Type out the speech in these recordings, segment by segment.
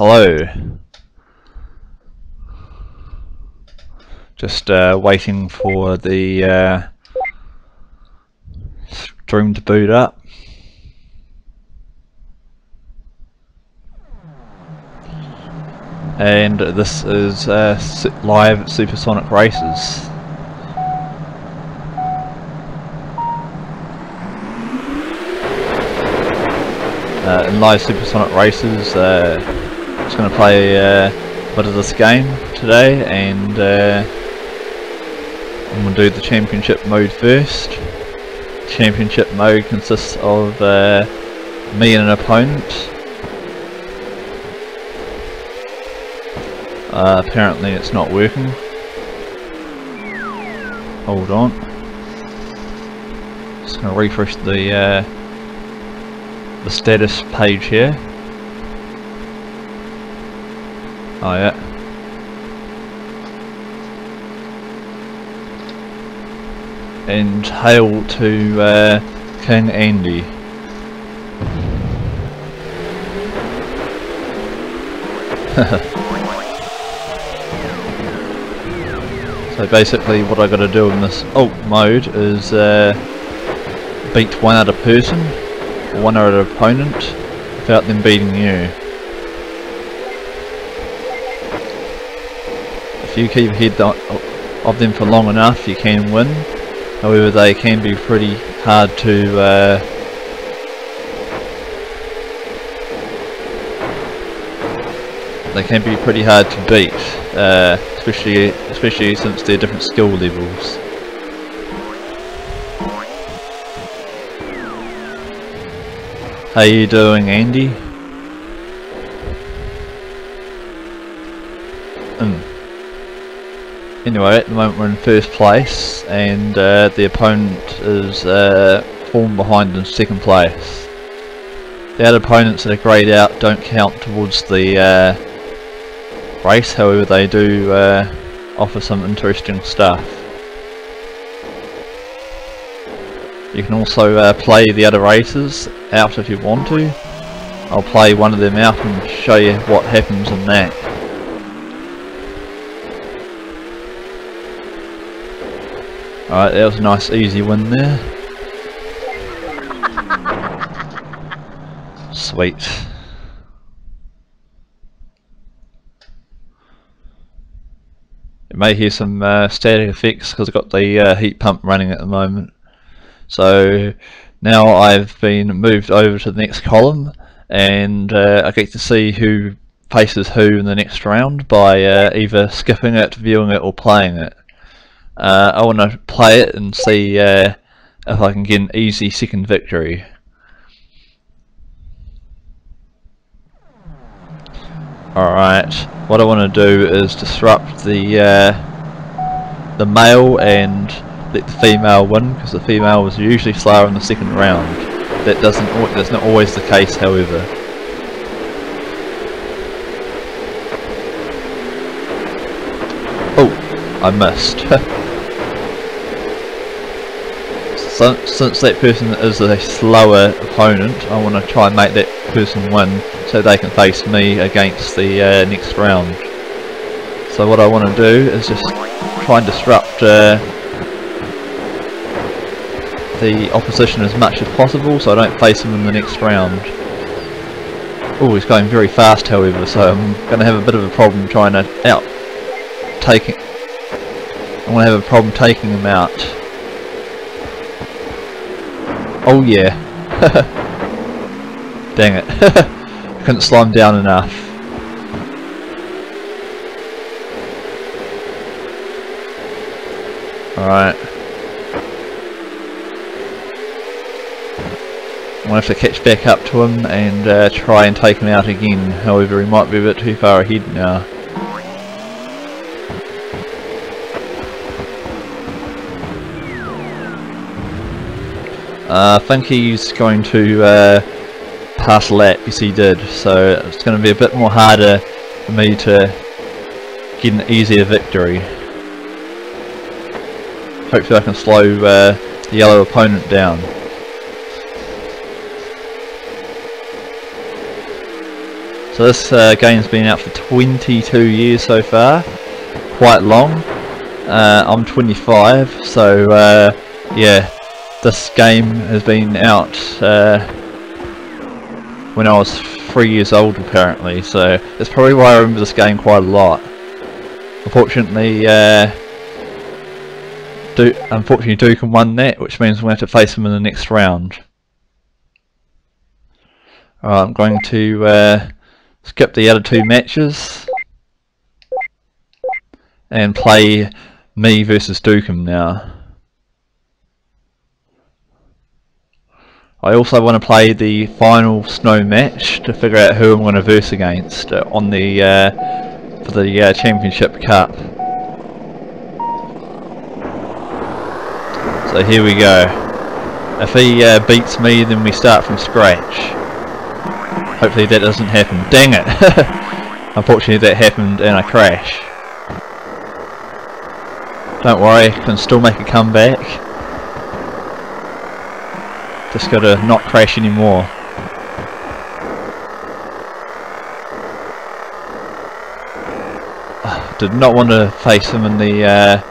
Hello. Just waiting for the stream to boot up. And this is live Supersonic Racers. In live Supersonic Racers, just going to play a bit of this game today, and I'm going to do the championship mode first. Championship mode consists of me and an opponent. Apparently it's not working. Hold on. Just going to refresh the status page here. Oh yeah. And hail to King Andy. So basically what I got to do in this alt mode is beat one other person, or one other opponent, without them beating you. If you keep ahead of them for long enough, you can win. However, they can be pretty hard to beat, especially since they're different skill levels. How you doing, Andy? Anyway, at the moment we're in first place, and the opponent is fallen behind in second place. The other opponents that are greyed out don't count towards the race, however they do offer some interesting stuff. You can also play the other races out if you want to. I'll play one of them out and show you what happens in that. Alright, that was a nice easy win there. Sweet. You may hear some static effects because I've got the heat pump running at the moment. So now I've been moved over to the next column, and I get to see who faces who in the next round by either skipping it, viewing it, or playing it. I want to play it and see if I can get an easy second victory. Alright, what I want to do is disrupt the male and let the female win, because the female was usually slower in the second round. That's not always the case, however. Oh, I missed. Since that person is a slower opponent, I want to try and make that person win so they can face me against the next round. So what I want to do is just try and disrupt the opposition as much as possible so I don't face him in the next round. Oh, he's going very fast, however, so I'm going to have a bit of a problem trying to taking him out. Oh yeah. Dang it. I couldn't slow him down enough. Alright. I'm going to have to catch back up to him and try and take him out again. However, he might be a bit too far ahead now. I think he's going to pass a lap, yes he did, so it's going to be a bit more harder for me to get an easier victory. Hopefully I can slow the yellow opponent down. So this game's been out for 22 years so far, quite long. I'm 25, so yeah, this game has been out when I was 3 years old apparently, so that's probably why I remember this game quite a lot. Unfortunately, Duke won that, which means I'm going to have to face him in the next round. Alright, I'm going to skip the other two matches and play me versus Dukem now. I also want to play the final snow match to figure out who I'm going to verse against on the for the Championship Cup. So here we go. If he beats me, then we start from scratch. Hopefully that doesn't happen. Dang it! Unfortunately that happened and I crash. Don't worry, I can still make a comeback. Just gotta not crash anymore. Did not want to face him in the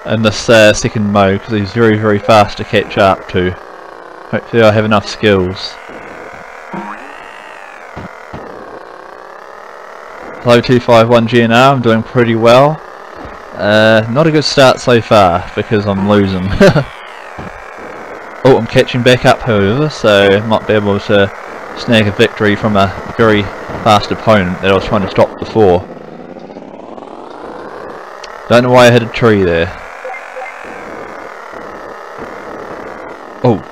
in this second mode because he's very, very fast to catch up to. Hopefully I have enough skills. Hello 251 GNR, I'm doing pretty well. Not a good start so far because I'm losing. Oh, I'm catching back up however, so I might be able to snag a victory from a very fast opponent that I was trying to stop before. Don't know why I hit a tree there. Oh.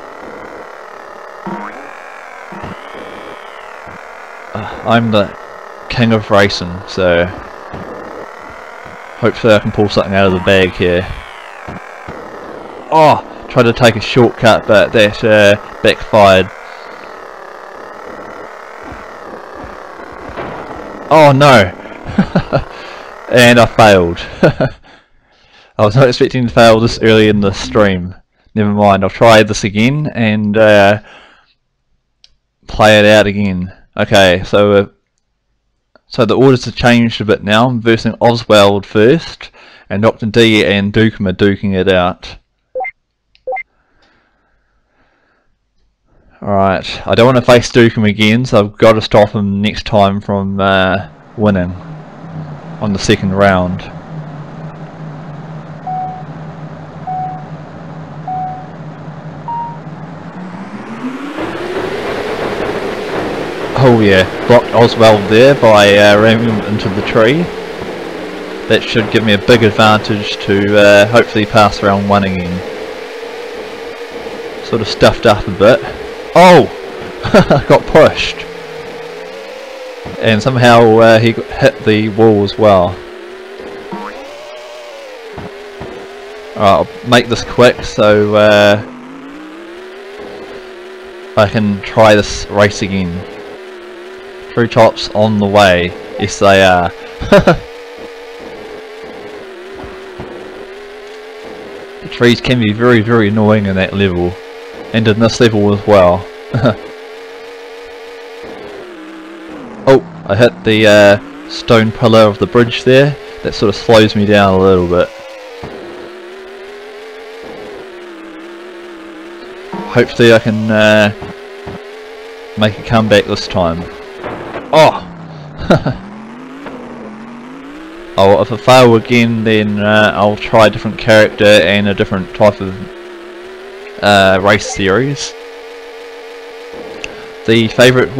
I'm the king of racing, so hopefully I can pull something out of the bag here. Oh! Tried to take a shortcut, but that backfired. Oh no! And I failed. I was not expecting to fail this early in the stream. Never mind, I'll try this again and play it out again. Okay, so the orders have changed a bit now. I'm versing Oswald first, and Dr. D and Dukem are duking it out. Alright, I don't want to face Dukem again, so I've got to stop him next time from winning on the second round. Oh yeah, blocked Oswald there by ramming him into the tree. That should give me a big advantage to hopefully pass round 1 again. Sort of stuffed up a bit. Oh! Got pushed. And somehow he hit the wall as well. Alright, I'll make this quick so I can try this race again. Tree tops on the way. Yes they are. The trees can be very, very annoying in that level. And in this level as well. Oh, I hit the stone pillar of the bridge there. That sort of slows me down a little bit. Hopefully I can make a comeback this time. Oh! Oh, if I fail again then I'll try a different character and a different type of race series. The favourite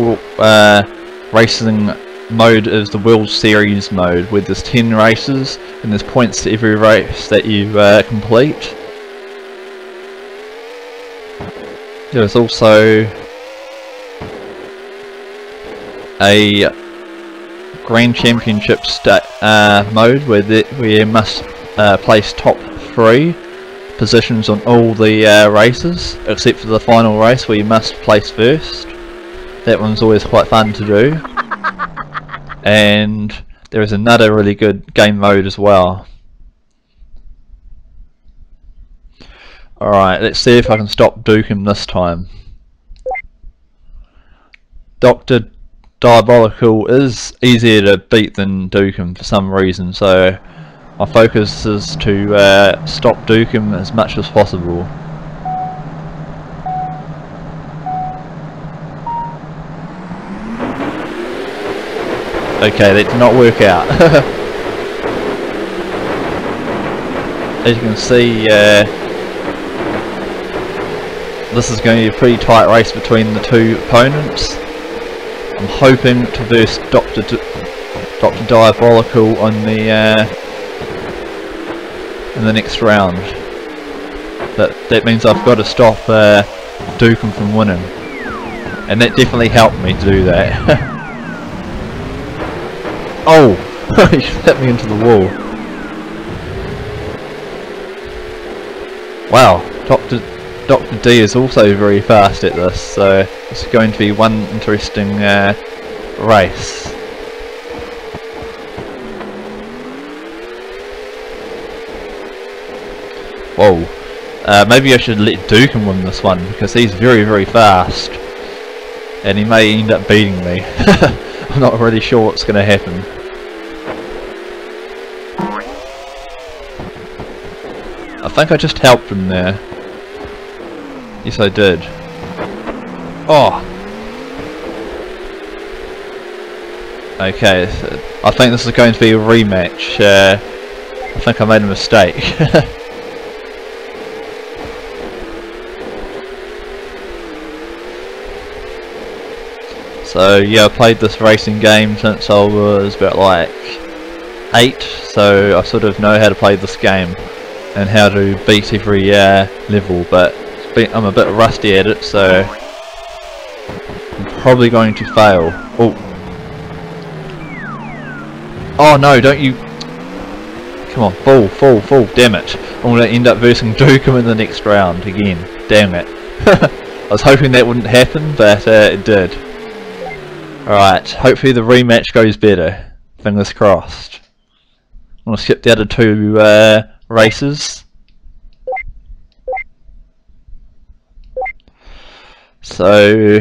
racing mode is the World Series mode, where there's 10 races and there's points to every race that you complete. There's also a Grand Championship mode where you must place top 3 positions on all the races, except for the final race where you must place first. That one's always quite fun to do. And there is another really good game mode as well. Alright, let's see if I can stop Dukem this time. Dr. Diabolical is easier to beat than Dukem for some reason, so my focus is to stop Dukem as much as possible. Okay, that did not work out. As you can see, this is going to be a pretty tight race between the two opponents. I'm hoping to verse Dr. Diabolical on the in the next round. That means I've got to stop Dukem from winning, and that definitely helped me to do that. Oh, he hit me into the wall. Wow, Dr. D is also very fast at this, so it's going to be one interesting race. Whoa, maybe I should let Dukem win this one, because he's very, very fast, and he may end up beating me. I'm not really sure what's going to happen. I think I just helped him there. Yes, I did. Oh! Okay, so I think this is going to be a rematch. I think I made a mistake. So yeah, I played this racing game since I was about like 8, so I sort of know how to play this game and how to beat every level, but I'm a bit rusty at it, so I'm probably going to fail. Oh! Oh no, don't you... Come on, fall, damn it. I'm going to end up versing Dukem in the next round again, damn it. I was hoping that wouldn't happen, but it did. Alright, hopefully the rematch goes better. Fingers crossed. I'm going to skip the other two races. So,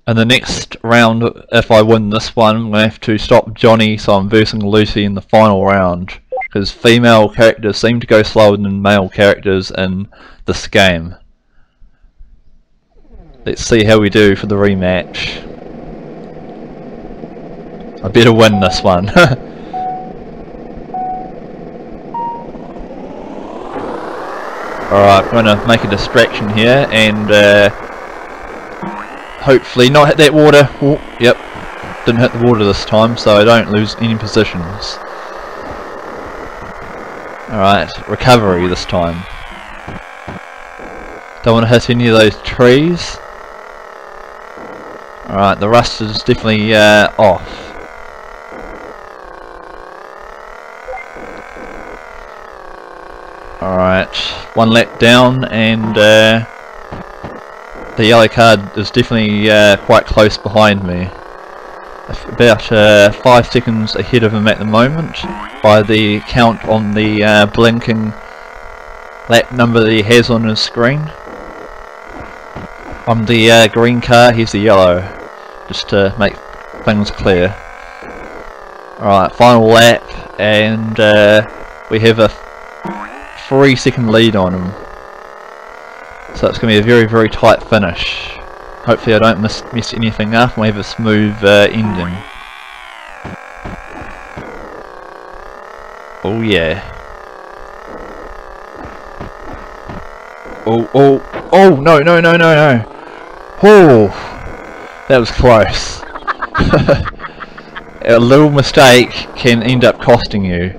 in the next round, if I win this one, I'm going to have to stop Johnny, so I'm versing Lucy in the final round. Because female characters seem to go slower than male characters in this game. Let's see how we do for the rematch. I better win this one. Alright, I'm going to make a distraction here and hopefully not hit that water. Oh, yep, didn't hit the water this time, so I don't lose any positions. Alright, recovery this time. Don't want to hit any of those trees. Alright, the rust is definitely off. Alright, one lap down, and the yellow card is definitely quite close behind me. About 5 seconds ahead of him at the moment by the count on the blinking lap number that he has on his screen. I'm the green car, he's the yellow, just to make things clear. Alright, final lap, and we have a 3-second lead on him, so it's going to be a very, very tight finish. Hopefully I don't mess anything up and we have a smooth ending. Oh yeah. Oh no. Oh, that was close. A little mistake can end up costing you.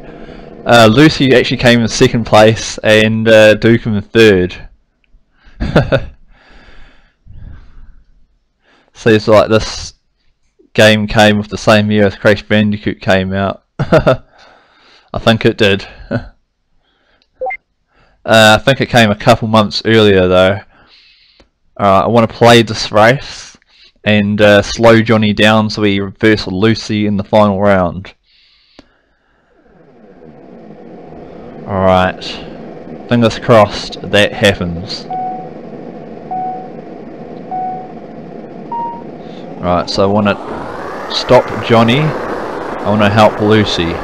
Lucy actually came in 2nd place and Dukem in 3rd. Seems like this game came with the same year as Crash Bandicoot came out. I think it did. I think it came a couple months earlier though. I want to play this race and slow Johnny down so we reverse Lucy in the final round. Alright, fingers crossed that happens. Right, so I want to stop Johnny. I want to help Lucy.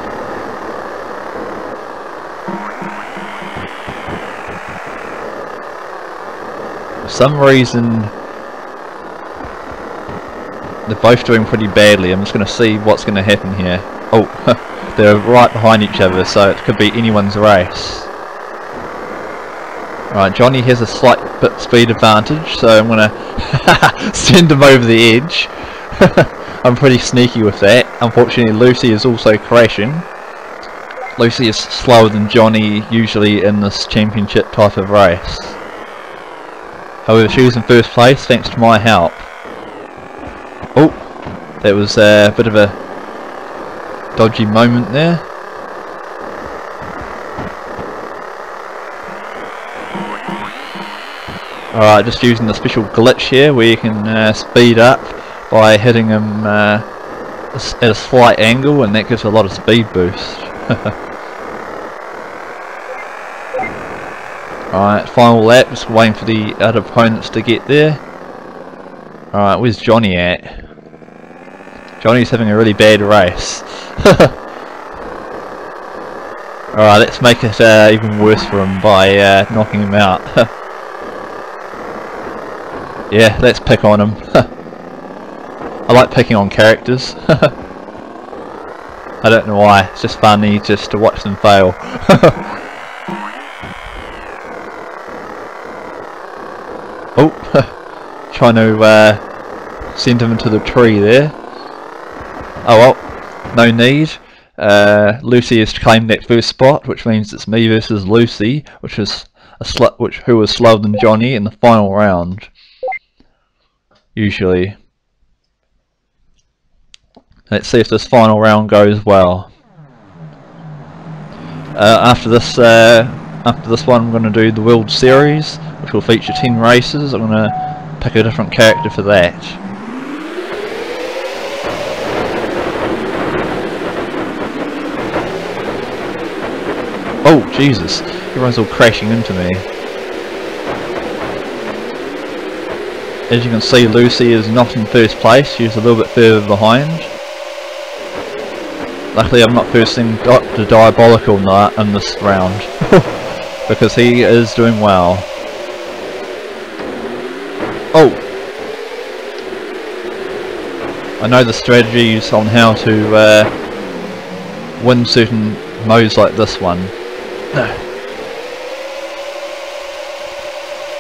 For some reason they're both doing pretty badly. I'm just going to see what's going to happen here. Oh, they're right behind each other, so it could be anyone's race. Right, Johnny has a slight bit speed advantage, so I'm going to send him over the edge. I'm pretty sneaky with that. Unfortunately, Lucy is also crashing. Lucy is slower than Johnny usually in this championship type of race. However, she was in first place thanks to my help. Oh, that was a bit of a dodgy moment there. Alright, just using the special glitch here where you can speed up by hitting him at a slight angle, and that gives a lot of speed boost. Alright, final lap, just waiting for the other opponents to get there. Alright, where's Johnny at? Johnny's having a really bad race. Alright, let's make it even worse for him by knocking him out. Yeah, let's pick on him. I like picking on characters. I don't know why, it's just funny just to watch them fail. Oh, trying to send him into the tree there. Oh well, no need. Lucy has claimed that first spot, which means it's me versus Lucy, which is who was slower than Johnny in the final round. Usually. Let's see if this final round goes well. After this one, I'm going to do the World Series, which will feature 10 races. I'm going to pick a different character for that. Oh Jesus! Everyone's all crashing into me. As you can see, Lucy is not in first place. She's a little bit further behind. Luckily I'm not versing Dr. Diabolical in this round, because he is doing well. Oh! I know the strategies on how to win certain modes like this one.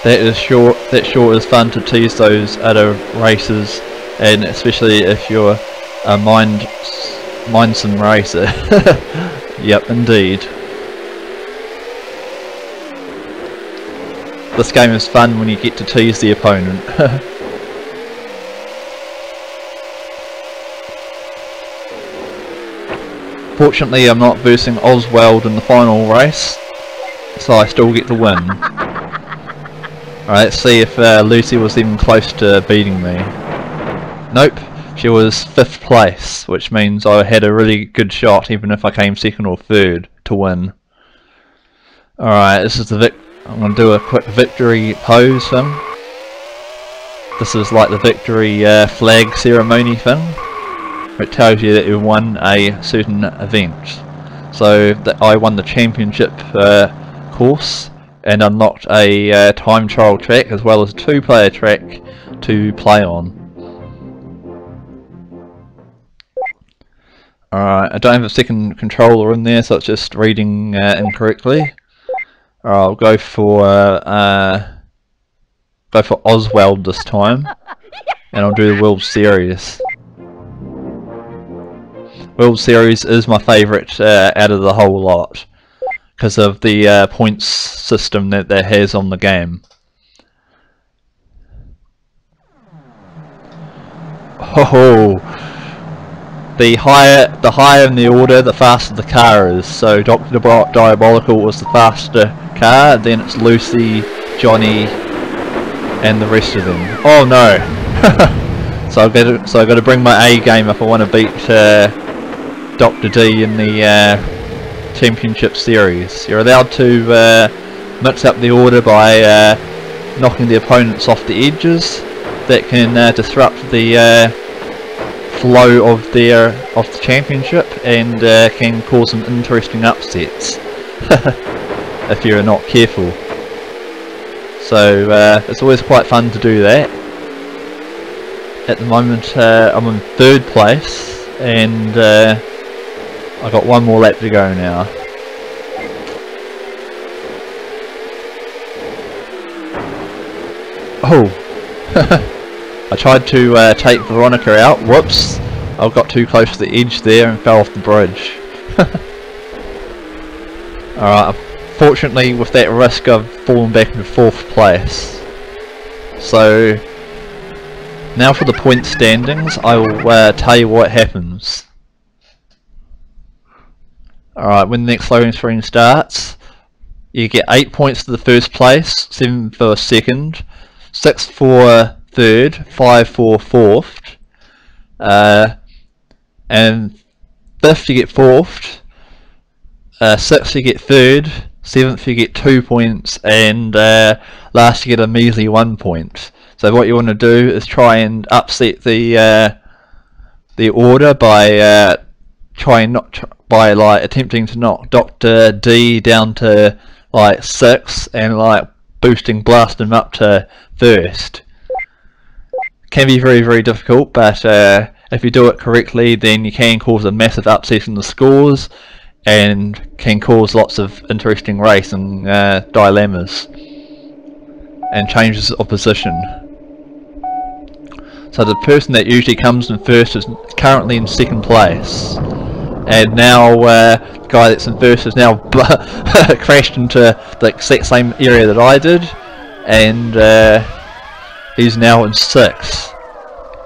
That sure is fun to tease those other races, and especially if you're a mindsome racer. Yep, indeed. This game is fun when you get to tease the opponent. Fortunately, I'm not versing Oswald in the final race, so I still get the win. Alright, let's see if Lucy was even close to beating me. Nope, she was 5th place, which means I had a really good shot even if I came 2nd or 3rd to win. Alright, this is the I'm going to do a quick victory pose thing. This is like the victory flag ceremony thing. It tells you that you won a certain event. So that I won the championship course and unlocked a time trial track as well as a 2-player track to play on. Alright, I don't have a second controller in there, so it's just reading incorrectly. I'll go for Oswald this time, and I'll do the World Series. World Series is my favourite out of the whole lot, because of the points system that has on the game. Oh, the higher in the order, the faster the car is. So Dr. Diabolical was the faster car, then it's Lucy, Johnny, and the rest of them. Oh no! So I got to bring my A game if I want to beat Dr. D in the championship series. You're allowed to mix up the order by knocking the opponents off the edges. That can disrupt the flow of the championship, and can cause some interesting upsets if you're not careful. So it's always quite fun to do that. At the moment I'm in 3rd place, and I've got one more lap to go now. Oh! I tried to take Veronica out. Whoops! I got too close to the edge there and fell off the bridge. Alright, fortunately with that risk I've fallen back into 4th place. So now for the point standings, I will tell you what happens. Alright, when the next loading screen starts, you get 8 points to the 1st place, 7 for 2nd, 6 for 3rd, 5 for 4th, and 5th you get 4th, 6th you get 3rd, 7th you get 2 points, and last you get a measly 1 point. So what you want to do is try and upset the order by attempting to knock Dr. D down to like 6 and like blasting him up to 1st. Can be very, very difficult, but if you do it correctly, then you can cause a massive upset in the scores and can cause lots of interesting race and dilemmas and changes of position. So the person that usually comes in 1st is currently in 2nd place, and now the guy that's in 1st has now crashed into the exact same area that I did, and he's now in 6th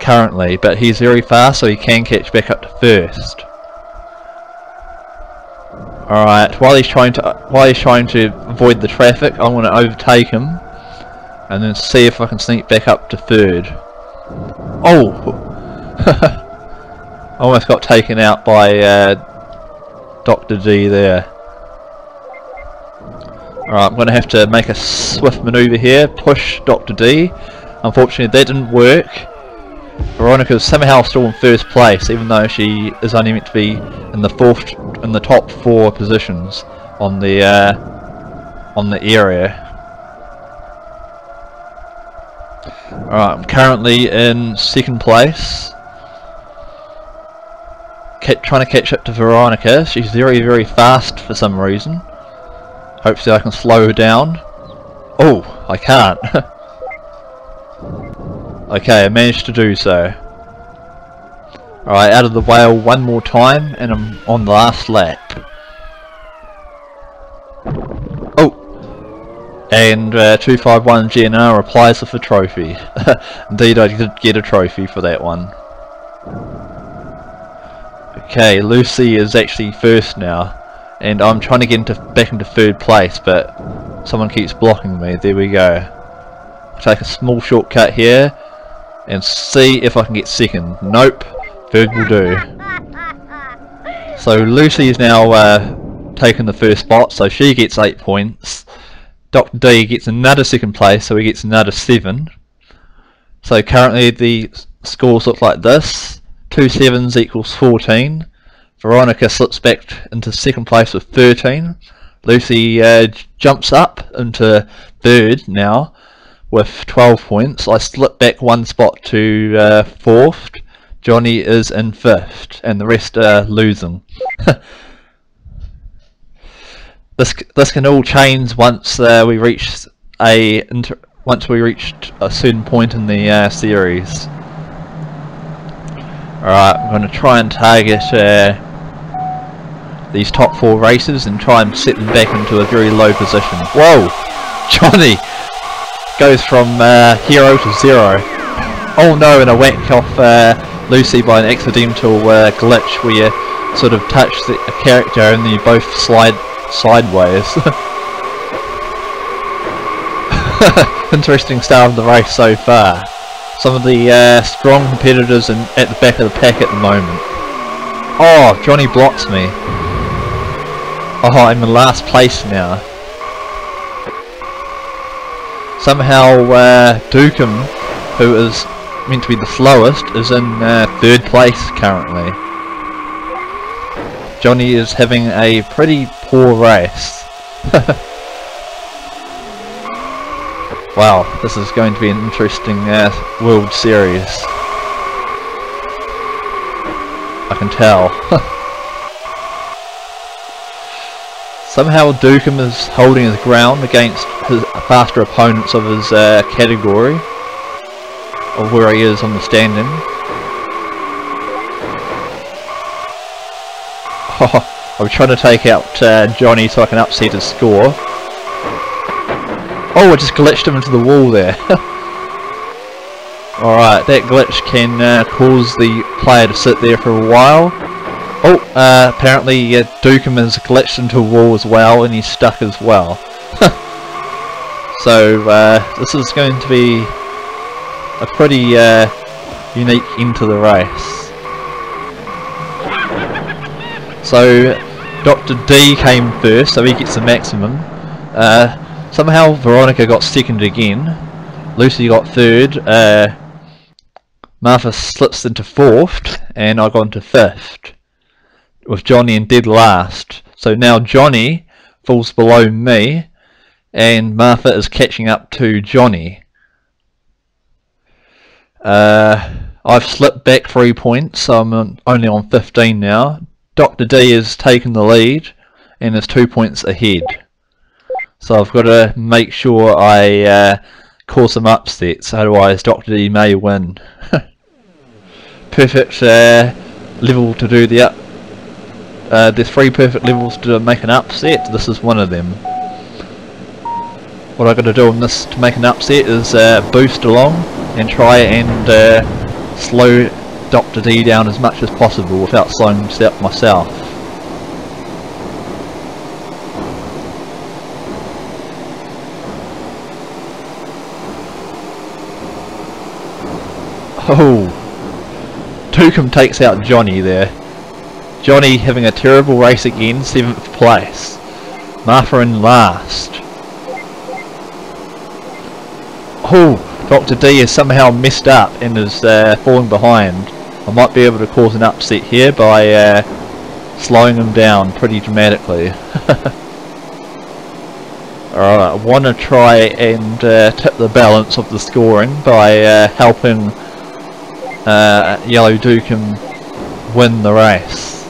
currently, but he's very fast, so he can catch back up to 1st. Alright, while he's trying to avoid the traffic, I'm going to overtake him and then see if I can sneak back up to 3rd. Oh! Almost got taken out by Dr. D there. Alright, I'm going to have to make a swift manoeuvre here, push Dr. D. Unfortunately that didn't work. Veronica's somehow still in 1st place, even though she is only meant to be in the top 4 positions on the area. Alright, I'm currently in 2nd place. Trying to catch up to Veronica. She's very, very fast for some reason. Hopefully I can slow her down. Oh, I can't. Okay, I managed to do so. Alright, out of the whale one more time, and I'm on the last lap. Oh! And 251 GNR replies with a trophy. Indeed, I did get a trophy for that one. Okay, Lucy is actually 1st now, and I'm trying to get back into 3rd place, but someone keeps blocking me. There we go. I'll take a small shortcut here and see if I can get 2nd. Nope, 3rd will do. So Lucy is now taken the 1st spot, so she gets 8 points. Dr. D gets another 2nd place, so he gets another 7. So currently the scores look like this. 2 7s equals 14. Veronica slips back into 2nd place with 13. Lucy jumps up into 3rd now with 12 points. I slip back 1 spot to 4th. Johnny is in 5th, and the rest are losing. This can all change once we reach a certain point in the series. Alright, I'm going to try and target these top 4 races and try and set them back into a very low position. Whoa! Johnny goes from hero to 0. Oh no, and I whacked off Lucy by an accidental glitch where you sort of touch a character and then you both slide sideways. Interesting start of the race so far. Some of the strong competitors at the back of the pack at the moment. Oh, Johnny blocks me. Oh, I'm in last place now. Somehow Dukem, who is meant to be the slowest, is in 3rd place currently. Johnny is having a pretty poor race. Wow, this is going to be an interesting World Series. I can tell. Somehow Dukem is holding his ground against his faster opponents of his category, of where he is on the standing. I'm trying to take out Johnny so I can upset his score. Oh, I just glitched him into the wall there. Alright, that glitch can cause the player to sit there for a while. Oh, apparently Dukem has glitched into a wall as well, and he's stuck as well. So this is going to be a pretty unique end to the race. So Dr. D came first, so he gets the maximum. Somehow Veronica got second again. Lucy got third. Martha slips into fourth, and I got into fifth, with Johnny in dead last. So now Johnny falls below me, and Martha is catching up to Johnny. I've slipped back 3 points, so I'm only on 15 now. Dr. D has taken the lead and is 2 points ahead. So I've got to make sure I cause some upsets, otherwise Dr. D may win. Perfect level to do the there's 3 perfect levels to make an upset. This is one of them. What I've got to do on this to make an upset is boost along and try and slow Dr. D down as much as possible without slowing myself. Oh, Dukem takes out Johnny there. Johnny having a terrible race again, 7th place. Martha in last. Oh, Dr. D has somehow messed up and is falling behind. I might be able to cause an upset here by slowing him down pretty dramatically. Alright, I want to try and tip the balance of the scoring by helping Yellow Dukem win the race.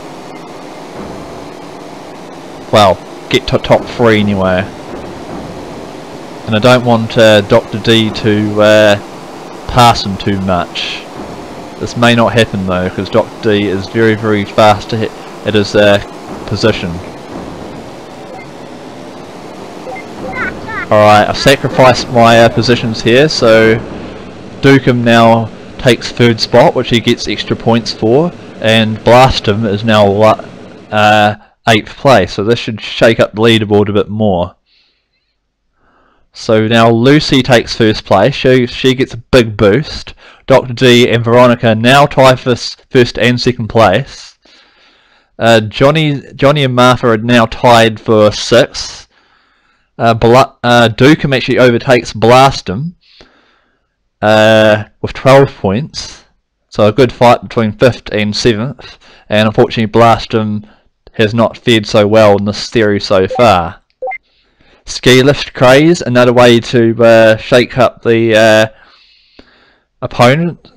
Well, get to top 3 anyway. And I don't want Dr. D to pass him too much. This may not happen though, because Dr. D is very, very fast at his position. Alright, I've sacrificed my positions here, so Dukem now takes 3rd spot, which he gets extra points for, and Blastum is now 8th place, so this should shake up the leaderboard a bit more. So now Lucy takes 1st place, she gets a big boost. Dr. D and Veronica now tie for 1st and 2nd place. Johnny and Martha are now tied for 6th. Dukem actually overtakes Blastum with 12 points, so a good fight between 5th and 7th, and unfortunately Blastum has not fared so well in this series so far. Ski lift craze, another way to shake up the opponent,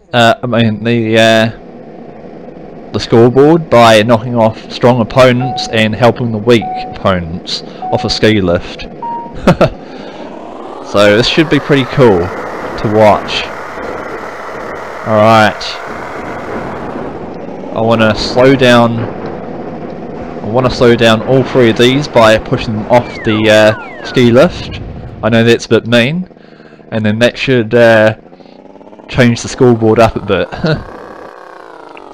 the scoreboard by knocking off strong opponents and helping the weak opponents off a ski lift. So this should be pretty cool to watch. Alright, I want to slow down all 3 of these by pushing them off the ski lift. I know that's a bit mean, and then that should change the scoreboard up a bit.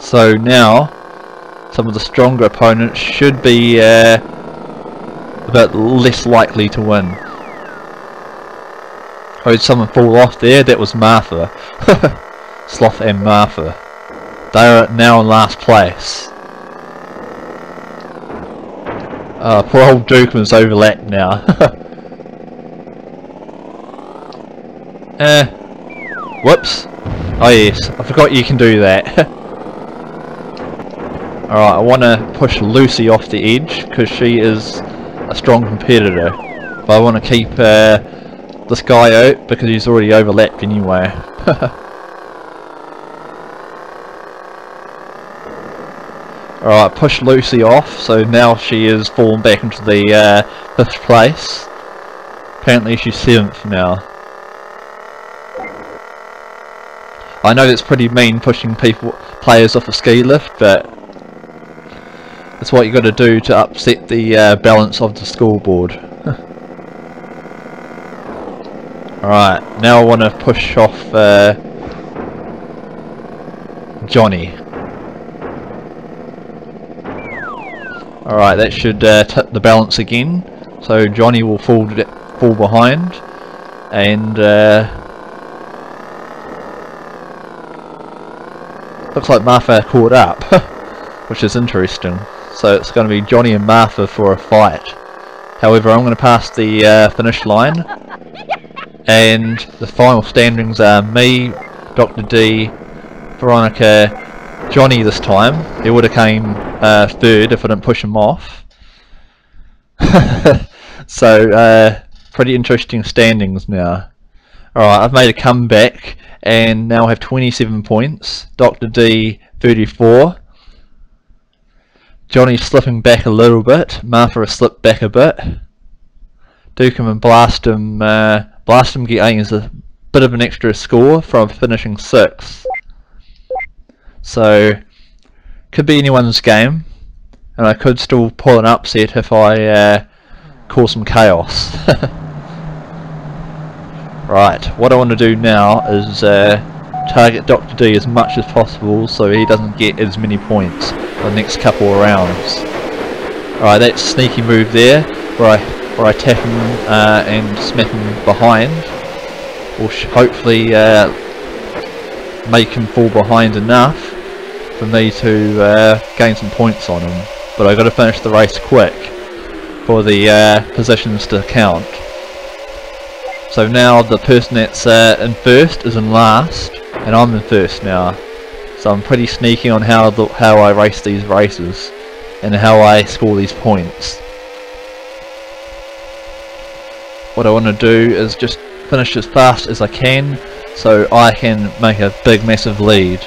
So now some of the stronger opponents should be a bit less likely to win. I heard someone fall off there. That was Martha. Sloth and Martha. They are now in last place. Poor old Dukeman's overlapped now. Whoops. Oh yes, I forgot you can do that. Alright, I want to push Lucy off the edge because she is a strong competitor. But I want to keep this guy out because he's already overlapped anyway. Alright, push Lucy off, so now she is fallen back into the 5th place. Apparently she's 7th now. I know that's pretty mean pushing players off a ski lift, but that's what you got to do to upset the balance of the scoreboard. Alright, now I want to push off Johnny. Alright, that should tip the balance again, so Johnny will fall behind, and looks like Martha caught up, which is interesting. So it's going to be Johnny and Martha for a fight. However, I'm going to pass the finish line, and the final standings are me, Dr. D, Veronica, Johnny this time. He would have came 3rd if I didn't push him off. So pretty interesting standings now. Alright, I've made a comeback and now I have 27 points. Dr. D 34. Johnny's slipping back a little bit. Martha has slipped back a bit. Dukem and Blastum getting is a bit of an extra score from finishing 6th. So could be anyone's game, and I could still pull an upset if I cause some chaos. Right, what I want to do now is target Dr. D as much as possible so he doesn't get as many points for the next couple of rounds. Alright, that's a sneaky move there, where I tap him and smack him behind. Will hopefully make him fall behind enough for me to gain some points on him. But I've got to finish the race quick for the positions to count. So now the person that's in 1st is in last, and I'm in 1st now. So I'm pretty sneaky on how I race these races and how I score these points. What I want to do is just finish as fast as I can so I can make a big massive lead.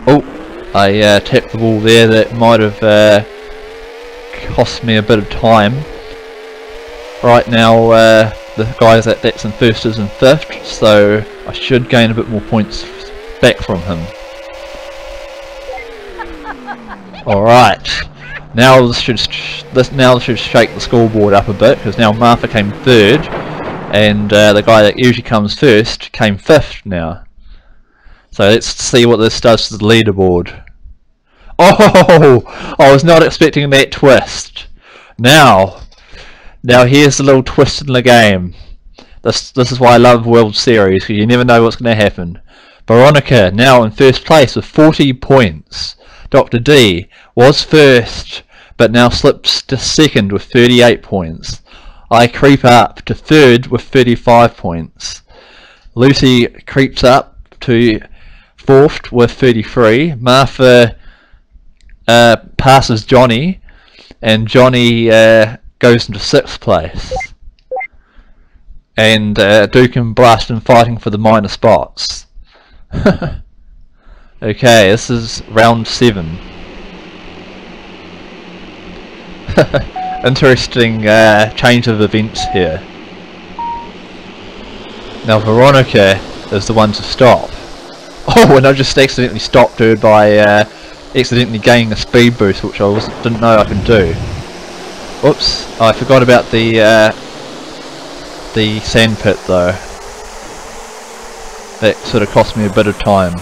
Oh, I tapped the ball there. That might have cost me a bit of time. Right now the guy that's in 1st is in 5th, so I should gain a bit more points back from him. Alright, now this should shake the scoreboard up a bit, because now Martha came 3rd and the guy that usually comes 1st came 5th now. So let's see what this does to the leaderboard. Oh, I was not expecting that twist. Now here's the little twist in the game. This is why I love World Series, because you never know what's going to happen. Veronica now in 1st place with 40 points. Dr. D was 1st, but now slips to 2nd with 38 points. I creep up to 3rd with 35 points. Lucy creeps up to 4th with 33. Martha passes Johnny, and Johnny goes into 6th place. And Duke and Blaston fighting for the minor spots. Okay, this is round 7. Interesting change of events here. Now Veronica is the one to stop. Oh, and I just accidentally stopped her by accidentally gaining a speed boost, which I didn't know I could do. Oops, I forgot about the sand pit though. That sort of cost me a bit of time.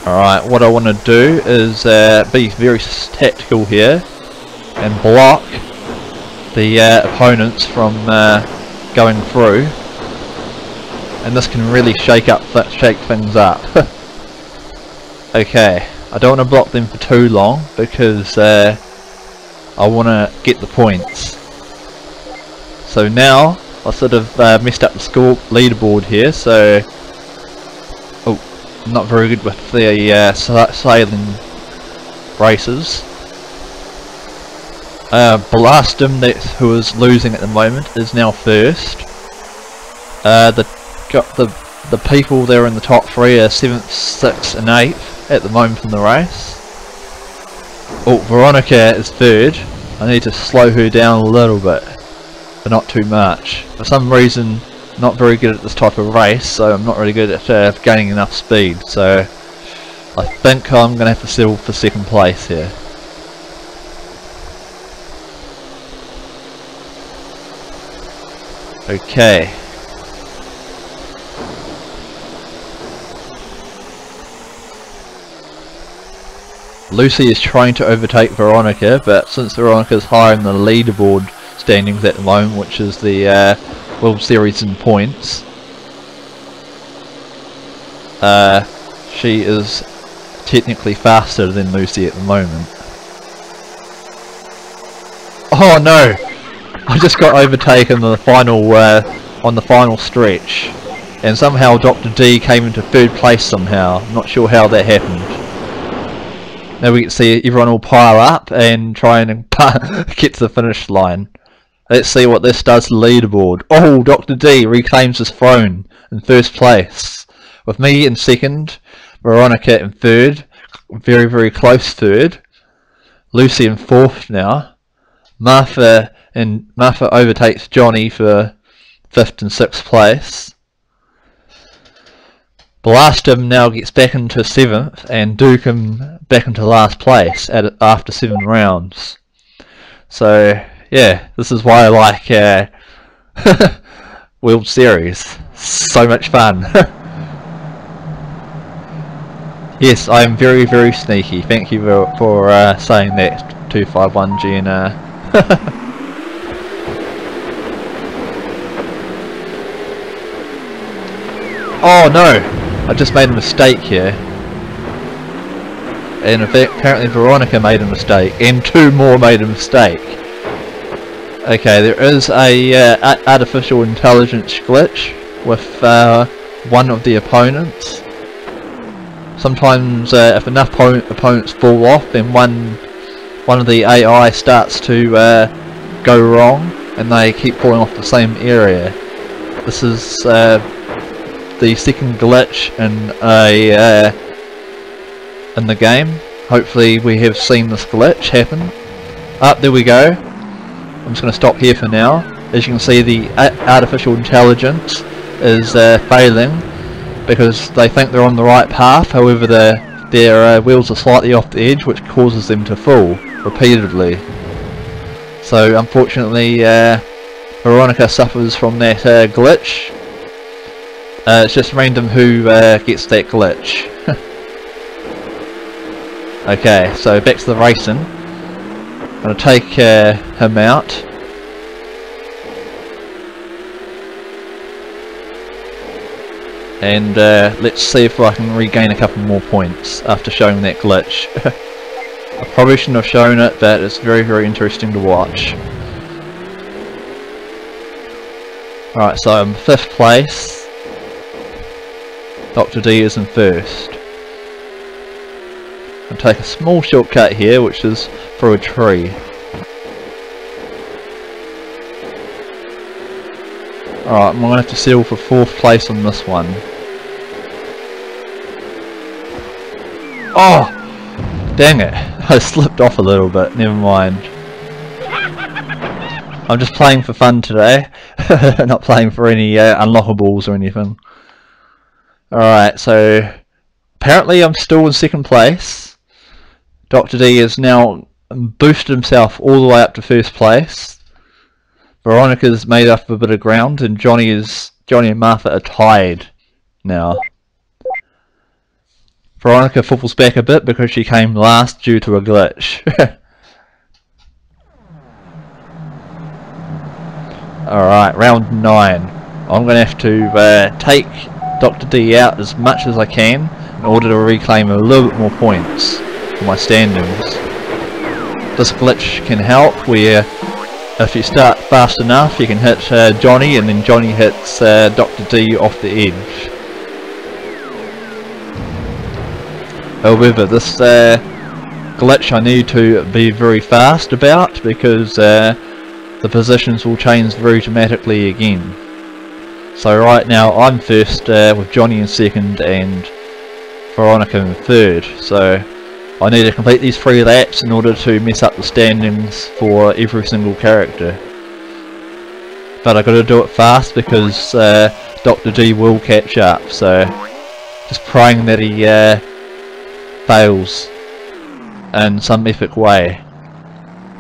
Alright, what I want to do is be very tactical here and block the opponents from going through, and this can really shake things up. Okay, I don't want to block them for too long because I want to get the points. So now I sort of messed up the score leaderboard here, so I'm not very good with the sailing races. Blastum, who is losing at the moment, is now first. The people there in the top 3 are 7th, 6th and 8th at the moment in the race. Oh, Veronica is 3rd. I need to slow her down a little bit, but not too much. For some reason, not very good at this type of race, so I'm not really good at gaining enough speed, so I think I'm going to have to settle for 2nd place here. Okay. Lucy is trying to overtake Veronica, but since Veronica is higher in the leaderboard standings at the moment, which is the World Series in points, she is technically faster than Lucy at the moment. Oh no! I just got overtaken in the final on the final stretch, and somehow Dr. D came into 3rd place somehow. I'm not sure how that happened. Now we can see everyone will pile up and try and get to the finish line. Let's see what this does to the leaderboard. Oh, Dr. D reclaims his throne in 1st place, with me in 2nd, Veronica in 3rd, very very close 3rd, Lucy in 4th now. Martha overtakes Johnny for 5th and 6th place. Blastum now gets back into 7th, and Dukem back into last place after 7 rounds. So yeah, this is why I like World Series. So much fun. Yes, I am very very sneaky. Thank you for saying that, 251 GNR. Oh no! I just made a mistake here, and in fact apparently Veronica made a mistake, and 2 more made a mistake. Okay, there is a artificial intelligence glitch with one of the opponents. Sometimes if enough opponents fall off, then one of the AI starts to go wrong, and they keep falling off the same area. This is the 2nd glitch in the game. Hopefully we have seen this glitch happen. There we go. I'm just going to stop here for now. As you can see, the artificial intelligence is failing because they think they're on the right path, however their wheels are slightly off the edge, which causes them to fall repeatedly. So unfortunately Veronica suffers from that glitch. It's just random who gets that glitch. Okay, so back to the racing. I'm going to take him out. And let's see if I can regain a couple more points after showing that glitch. I probably shouldn't have shown it, but it's very very interesting to watch. Alright, so I'm 5th place. Dr. D is in 1st. I'll take a small shortcut here, which is through a tree. Alright, I'm going to have to settle for 4th place on this one. Oh! Dang it! I slipped off a little bit, never mind. I'm just playing for fun today, not playing for any unlockables or anything. Alright, so apparently I'm still in 2nd place. Dr. D has now boosted himself all the way up to 1st place. Veronica's made up a bit of ground, and Johnny and Martha are tied now. Veronica falls back a bit because she came last due to a glitch. Alright, round 9. I'm going to have to take Dr. D out as much as I can in order to reclaim a little bit more points for my standings. This glitch can help where if you start fast enough, you can hit Johnny, and then Johnny hits Dr. D off the edge. However, this glitch I need to be very fast about, because the positions will change very dramatically again. So right now I'm first with Johnny in second and Veronica in third, so I need to complete these 3 laps in order to mess up the standings for every single character. But I gotta do it fast because Dr. D will catch up, so just praying that he fails in some epic way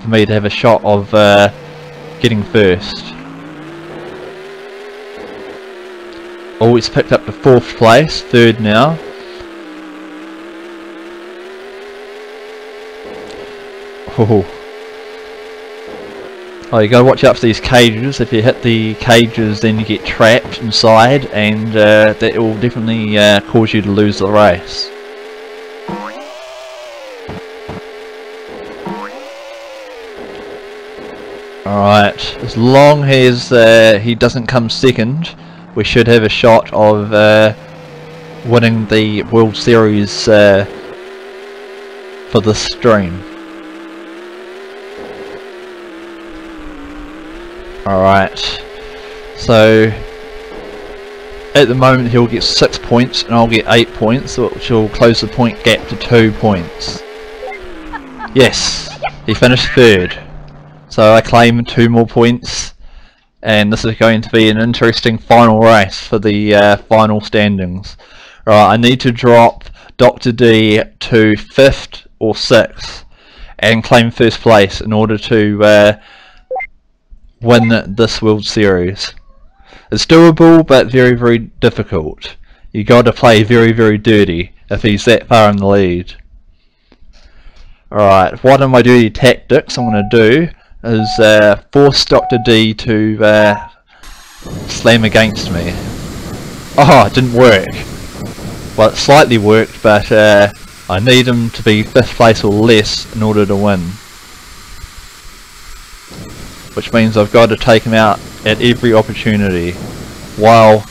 for me to have a shot of getting first. Oh, he's picked up the 4th place, 3rd now. Oh, you gotta watch out for these cages. If you hit the cages, then you get trapped inside, and that will definitely cause you to lose the race. Alright, as long as he doesn't come second, we should have a shot of winning the World Series for this stream. Alright, so at the moment he'll get 6 points and I'll get 8 points, which will close the point gap to 2 points. Yes, he finished 3rd, so I claim 2 more points, and this is going to be an interesting final race for the final standings. Right, I need to drop Dr. D to 5th or 6th and claim 1st place in order to win this World Series. It's doable, but very, very difficult. You got to play very, very dirty if he's that far in the lead. Alright, one of my dirty tactics I'm going to do is force Dr. D to slam against me. Oh, it didn't work. Well, it slightly worked, but I need him to be 5th place or less in order to win. Which means I've got to take him out at every opportunity while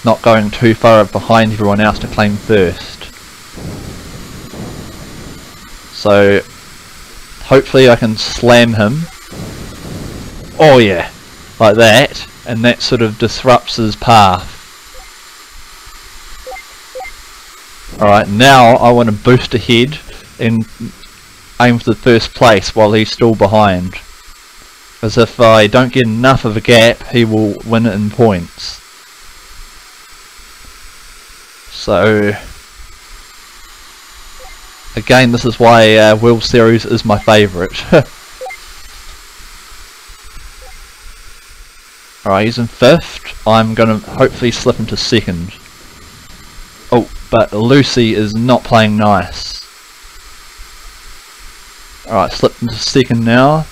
not going too far behind everyone else to claim 1st. So hopefully I can slam him. Oh yeah, like that, and that sort of disrupts his path. Alright, now I want to boost ahead and aim for the 1st place while he's still behind. Because if I don't get enough of a gap, he will win it in points. So again, this is why World Series is my favourite. Alright, he's in 5th. I'm going to hopefully slip into 2nd. Oh, but Lucy is not playing nice. Alright, slipped into 2nd now.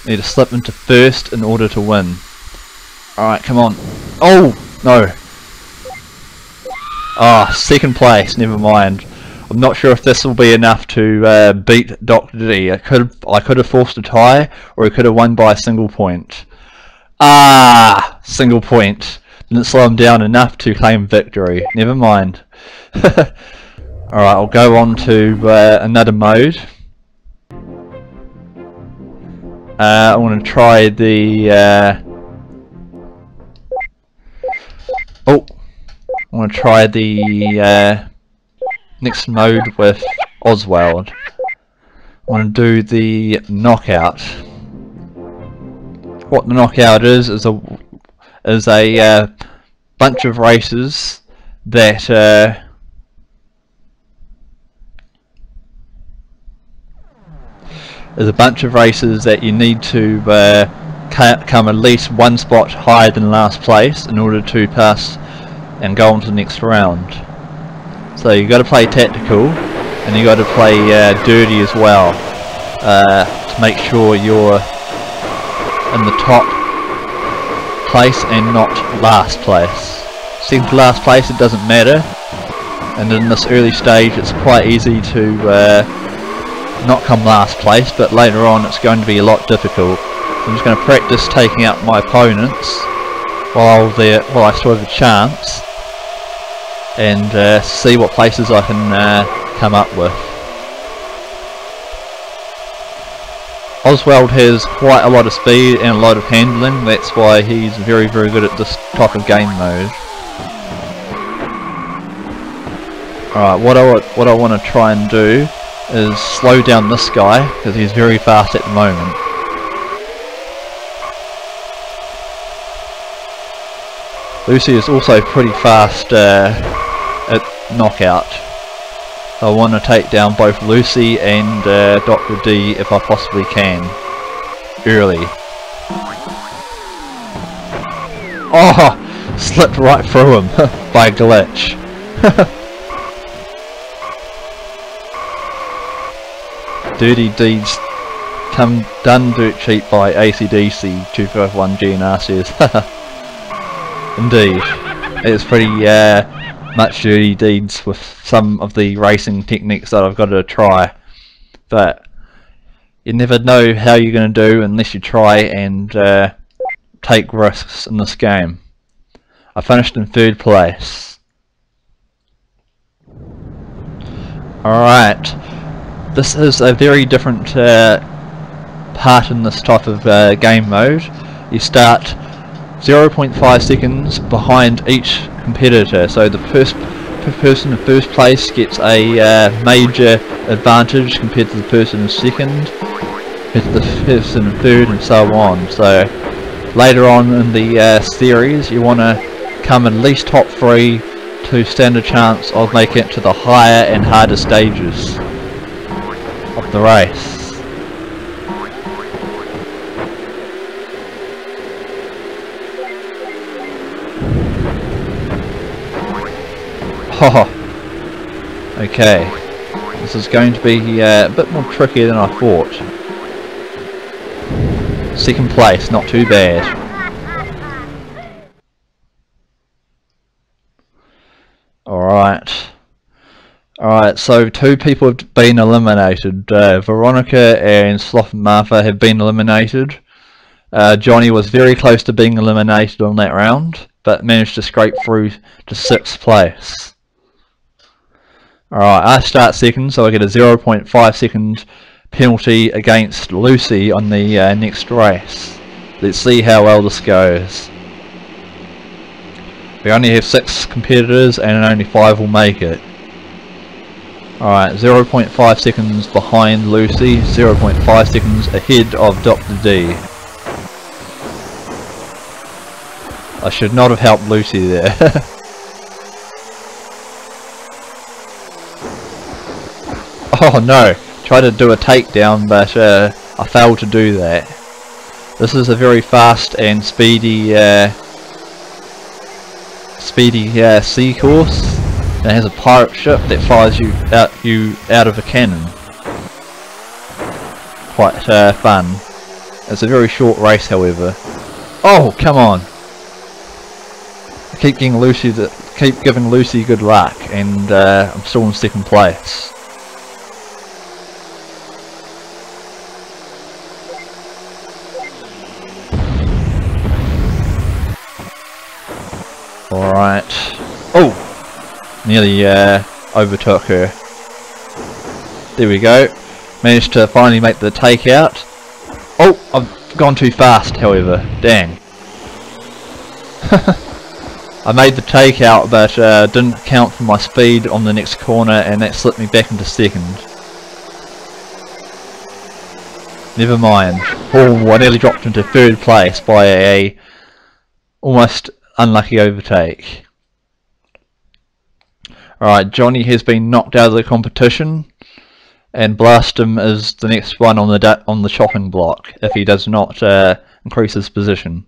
Need to slip into 1st in order to win. Alright, come on. Oh, no. Ah, 2nd place, never mind. I'm not sure if this will be enough to beat Dr. D. I could have forced a tie, or he could have won by a single point. Ah, single point. Didn't slow him down enough to claim victory. Never mind. Alright, I'll go on to another mode. I want to try the I want to try the next mode with Oswald. I want to do the knockout. What the knockout is a bunch of races that you need to come at least 1 spot higher than last place in order to pass and go on to the next round. So you got to play tactical, and you got to play dirty as well to make sure you're in the top place and not last place. Second to last place, it doesn't matter, and in this early stage it's quite easy to not come last place, but later on it's going to be a lot difficult. I'm just going to practice taking out my opponents while I still have a chance, and see what places I can come up with. Oswald has quite a lot of speed and a lot of handling. That's why he's very good at this type of game mode. Alright, what I want to try and do is slow down this guy, because he's very fast at the moment. Lucy is also pretty fast at knockout. I want to take down both Lucy and Dr. D if I possibly can, early. Oh! Slipped right through him by a glitch. Dirty Deeds come done dirt cheap by ACDC 251 GNR says. Indeed. It's pretty much dirty deeds with some of the racing techniques that I've got to try, but you never know how you're going to do unless you try and take risks in this game. I finished in 3rd place. Alright, this is a very different part in this type of game mode. You start 0.5 seconds behind each competitor, so the person in 1st place gets a major advantage compared to the person in 2nd, compared to the person in 3rd, and so on. So later on in the series you want to come at least top 3 to stand a chance of making it to the higher and harder stages of the race. Oh, okay, this is going to be a bit more tricky than I thought. 2nd place, not too bad. Alright, so 2 people have been eliminated. Veronica and Sloth and Martha have been eliminated. Johnny was very close to being eliminated on that round, but managed to scrape through to 6th place. Alright, I start 2nd, so I get a 0.5 second penalty against Lucy on the next race. Let's see how well this goes. We only have 6 competitors and only 5 will make it. Alright, 0.5 seconds behind Lucy, 0.5 seconds ahead of Dr. D. I should not have helped Lucy there. Oh no, tried to do a takedown, but I failed to do that. This is a very fast and speedy sea course, and it has a pirate ship that fires you out of a cannon. Quite fun. It's a very short race, however. Oh, come on! I keep giving Lucy good luck, and I'm still in 2nd place. Alright. Oh! Nearly overtook her. There we go. Managed to finally make the takeout. Oh! I've gone too fast, however. Dang. I made the takeout, but didn't account for my speed on the next corner, and that slipped me back into 2nd. Never mind. Oh, I nearly dropped into 3rd place by a almost unlucky overtake. Alright, Johnny has been knocked out of the competition, and Blastum is the next one on the chopping block if he does not increase his position.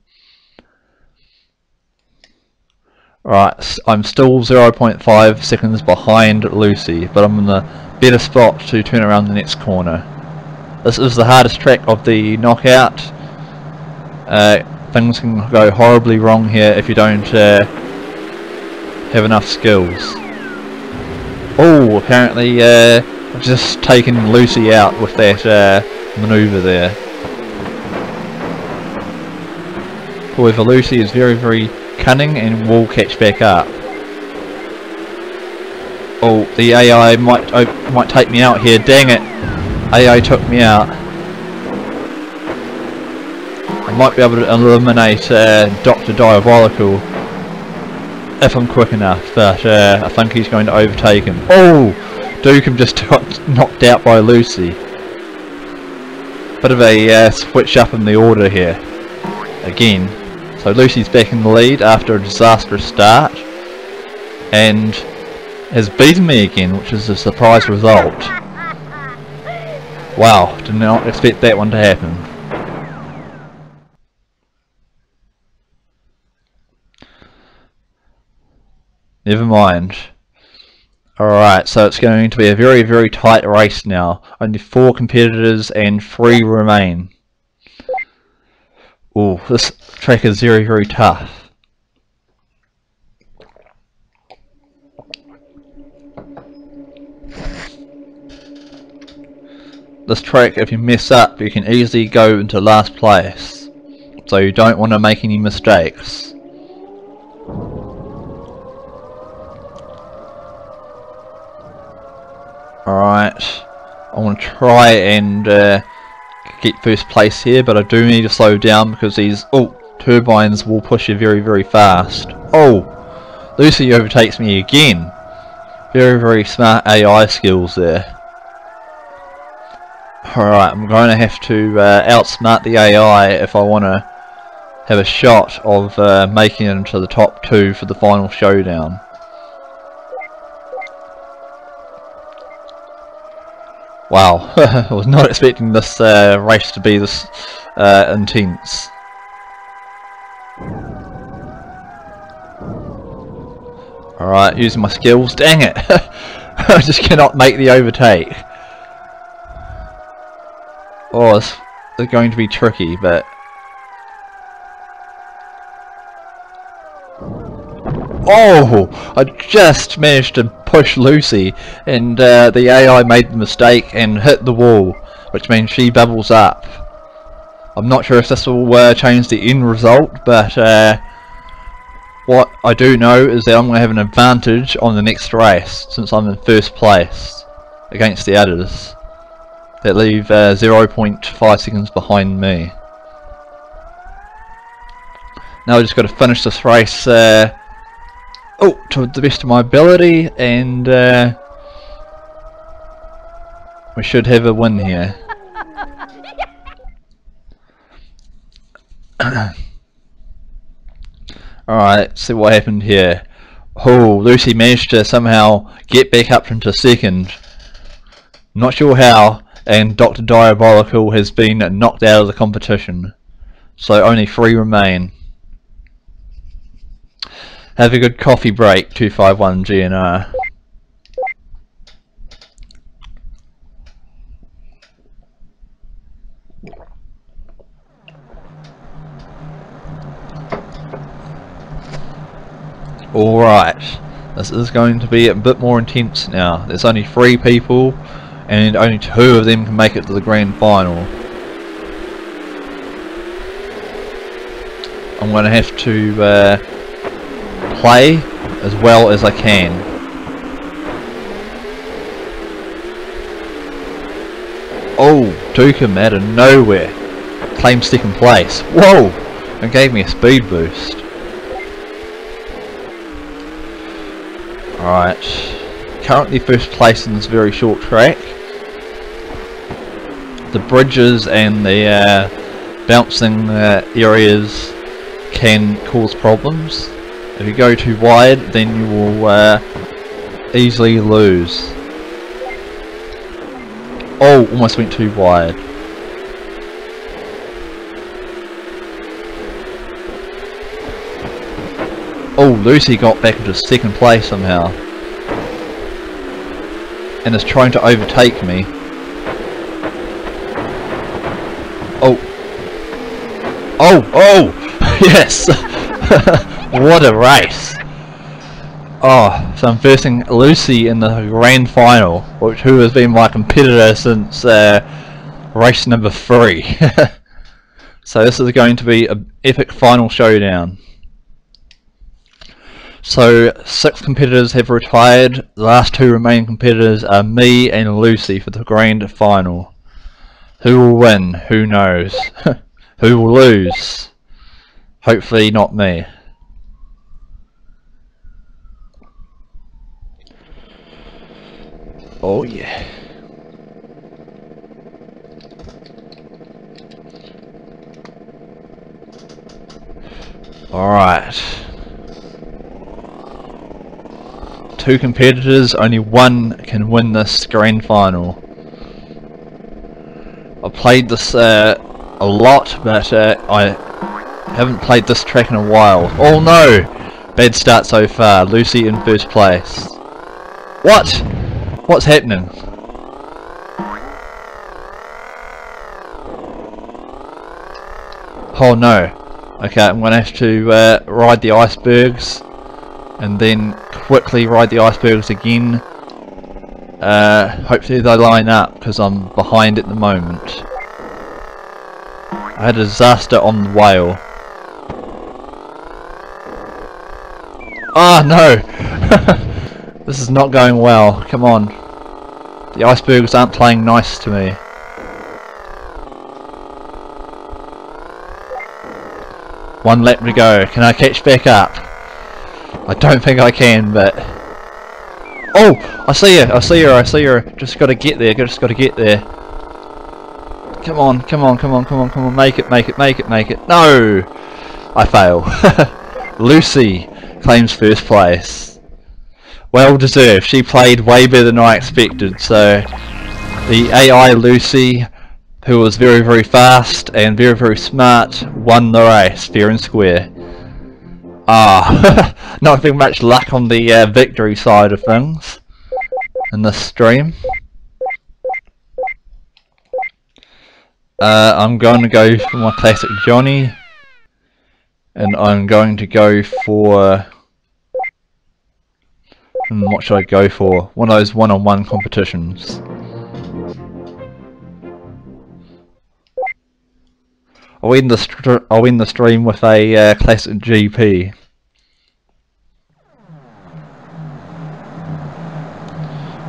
Alright, I'm still 0.5 seconds behind Lucy, but I'm in a better spot to turn around the next corner. This is the hardest track of the knockout. Things can go horribly wrong here if you don't have enough skills. Oh, apparently I've just taken Lucy out with that manoeuvre there. However, Lucy is very cunning and will catch back up. Oh, the AI might take me out here. Dang it! AI took me out. I might be able to eliminate Dr. Diabolical if I'm quick enough, but I think he's going to overtake him. Oh! Dukem just got knocked out by Lucy. Bit of a switch up in the order here. Again. So Lucy's back in the lead after a disastrous start. And has beaten me again, which is a surprise result. Wow, did not expect that one to happen. Never mind. Alright, so it's going to be a very tight race now. Only 4 competitors and 3 remain. Oh, this track is very tough. This track, if you mess up, you can easily go into last place. So you don't want to make any mistakes. Alright, I want to try and get first place here, but I do need to slow down because these turbines will push you very fast. Oh, Lucy overtakes me again. Very smart AI skills there. Alright, I'm going to have to outsmart the AI if I want to have a shot of making it into the top 2 for the final showdown. Wow, I was not expecting this race to be this intense. Alright, using my skills. Dang it! I just cannot make the overtake. Oh, this is going to be tricky, but... Oh! I just managed to push Lucy, and the AI made the mistake and hit the wall, which means she bubbles up. I'm not sure if this will change the end result, but what I do know is that I'm going to have an advantage on the next race, since I'm in first place against the others that leave 0.5 seconds behind me. Now I just got to finish this race to the best of my ability, and we should have a win here. Alright, see what happened here. Oh, Lucy managed to somehow get back up into second. Not sure how, and Dr. Diabolical has been knocked out of the competition. So only 3 remain. Have a good coffee break, 251 GNR. Alright, this is going to be a bit more intense now. There's only 3 people, and only 2 of them can make it to the grand final. I'm going to have to play as well as I can. Oh, Dukem out of nowhere claimed second place. Whoa! It gave me a speed boost. Alright, currently first place in this very short track. The bridges and the bouncing areas can cause problems. If you go too wide, then you will easily lose. Oh, almost went too wide. Oh, Lucy got back into second place somehow, and is trying to overtake me. Oh, yes! What a race! Oh, so I'm versing Lucy in the grand final, who has been my competitor since race number 3. So this is going to be an epic final showdown. So 6 competitors have retired. The last 2 remaining competitors are me and Lucy for the grand final. Who will win? Who knows? Who will lose? Hopefully not me. Oh yeah. Alright. 2 competitors, only one can win this grand final. I played this a lot, but I haven't played this track in a while. Oh no! Bad start so far. Lucy in first place. What? What's happening? Oh no. Okay, I'm gonna have to ride the icebergs and then quickly ride the icebergs again. Hopefully they line up because I'm behind at the moment. I had a disaster on the whale. Ah no! This is not going well. Come on. The icebergs aren't playing nice to me. One lap to go. Can I catch back up? I don't think I can, but... Oh! I see her! I see her! I see her! Just gotta get there. Just gotta get there. Come on! Come on! Come on! Come on! Come on! Make it! Make it! Make it! Make it! No! I fail. Lucy claims first place. Well deserved. She played way better than I expected. So the AI Lucy, who was very very fast and very very smart, won the race fair and square. Not having much luck on the victory side of things in this stream. I'm going to go for my classic Johnny, and I'm going to go for what should I go for? One of those one-on-one competitions. I'll end the stream with a classic GP.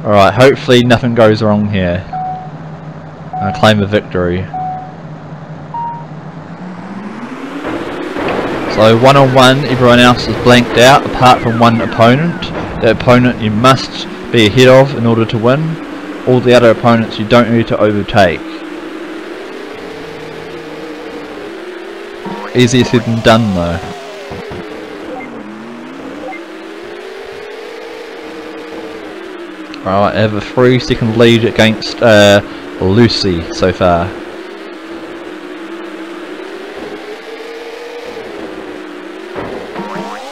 Alright, hopefully nothing goes wrong here. I claim a victory. So one-on-one, everyone else is blanked out apart from one opponent. The opponent you must be ahead of in order to win. All the other opponents you don't need to overtake. Easier said than done though. Alright, I have a 3-second lead against Lucy so far.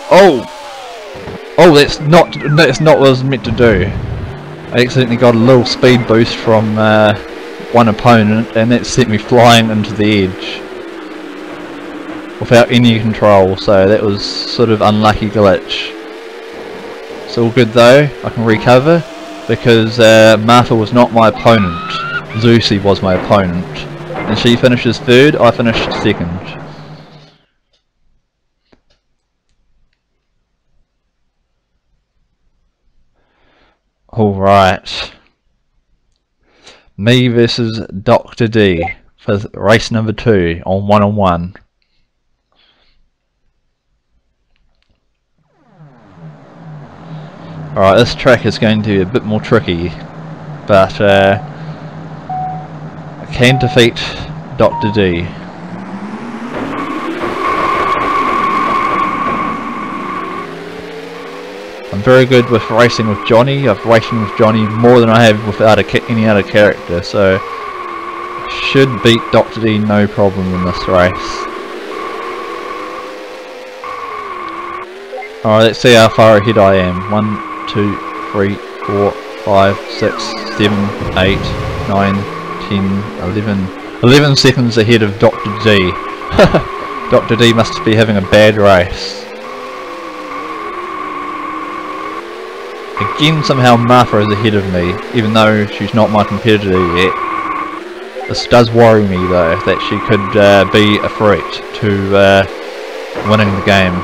Oh! Oh, that's not what I was meant to do. I accidentally got a little speed boost from one opponent, and that sent me flying into the edge without any control, so that was sort of unlucky glitch. It's all good though, I can recover, because Martha was not my opponent, Lucy was my opponent, and she finishes third, I finished second. Alright, me versus Dr. D for race number 2 on one-on-one. Alright, this track is going to be a bit more tricky, but I can defeat Dr. D. I'm very good with racing with Johnny. I've raced with Johnny more than I have with any other character, so should beat Dr. D no problem in this race. Alright, let's see how far ahead I am. 1, 2, 3, 4, 5, 6, 7, 8, 9, 10, 11. 11 seconds ahead of Dr. D. Dr. D must be having a bad race. Again, somehow Martha is ahead of me, even though she's not my competitor yet. This does worry me though, that she could be a threat to winning the game.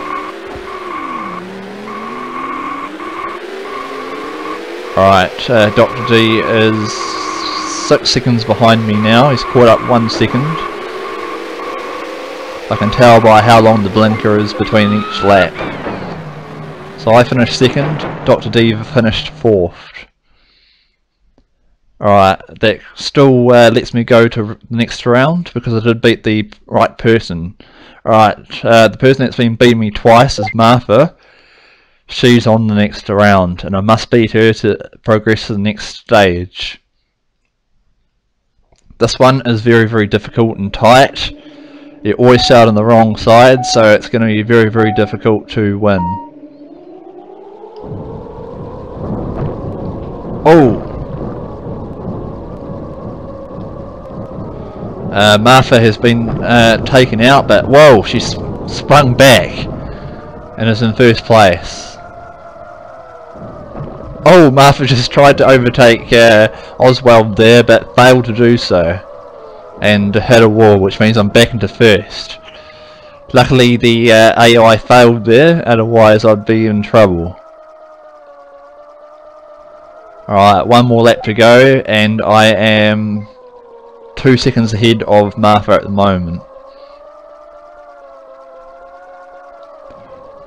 Alright, Dr. D is 6 seconds behind me now. He's caught up 1 second. I can tell by how long the blinker is between each lap. So I finished 2nd, Dr. D finished 4th. Alright, that still lets me go to the next round because I did beat the right person. Alright, the person that's been beating me twice is Martha. She's on the next round and I must beat her to progress to the next stage. This one is very, very difficult and tight. You always start on the wrong side, so it's going to be very, very difficult to win. Oh! Martha has been taken out, but whoa, she's sprung back and is in 1st place. Oh, Martha just tried to overtake Oswald there, but failed to do so, and hit a wall, which means I'm back into 1st. Luckily the AI failed there, otherwise I'd be in trouble. Alright, 1 more lap to go, and I am 2 seconds ahead of Martha at the moment.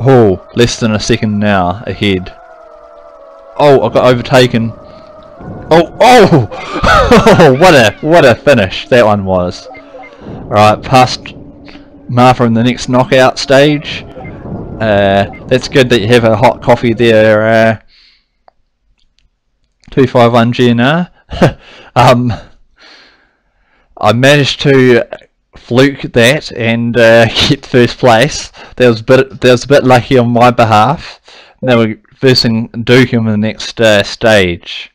Oh, less than a second now ahead. Oh, I got overtaken. Oh, oh! what a finish that one was. Alright, past Martha in the next knockout stage. That's good that you have a hot coffee there, 251 GNR. I managed to fluke that and get 1st place. That was a bit lucky on my behalf. Now we're versing Dukem in the next stage.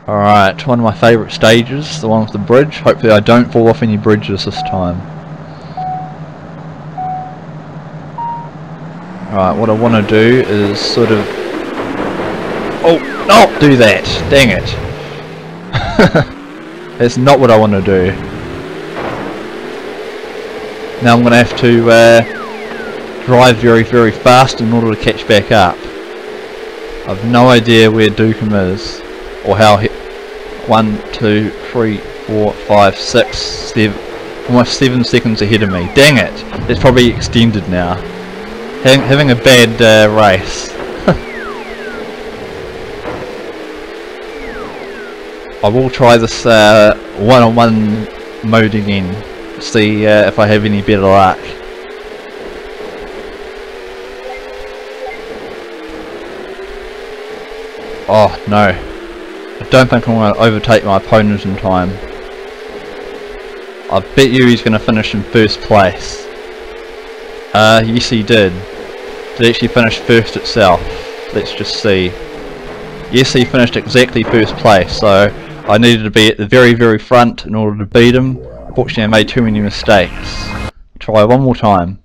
Alright, one of my favourite stages, the one with the bridge. Hopefully I don't fall off any bridges this time. Alright, what I want to do is sort of... Oh, not do that! Dang it! That's not what I want to do. Now I'm going to have to drive very, very fast in order to catch back up. I've no idea where Dukem is, or how 1, 2, 3, 4, 5, 6, 7, almost 7 seconds ahead of me. Dang it! It's probably extended now. Having a bad race. I will try this one-on-one mode again, see if I have any better luck. Oh no, I don't think I'm going to overtake my opponent in time. I bet you he's going to finish in 1st place. Yes he did. Did actually finish 1st itself. Let's just see. Yes, he finished exactly 1st place, so I needed to be at the very, very front in order to beat him. Unfortunately I made too many mistakes. Try one more time.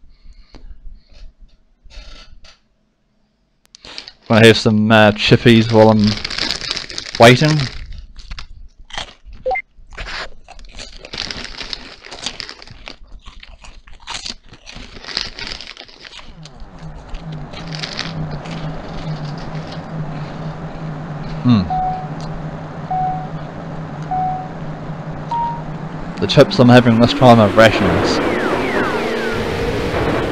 I'm going to have some chippies while I'm waiting. The chips I'm having this time are rations.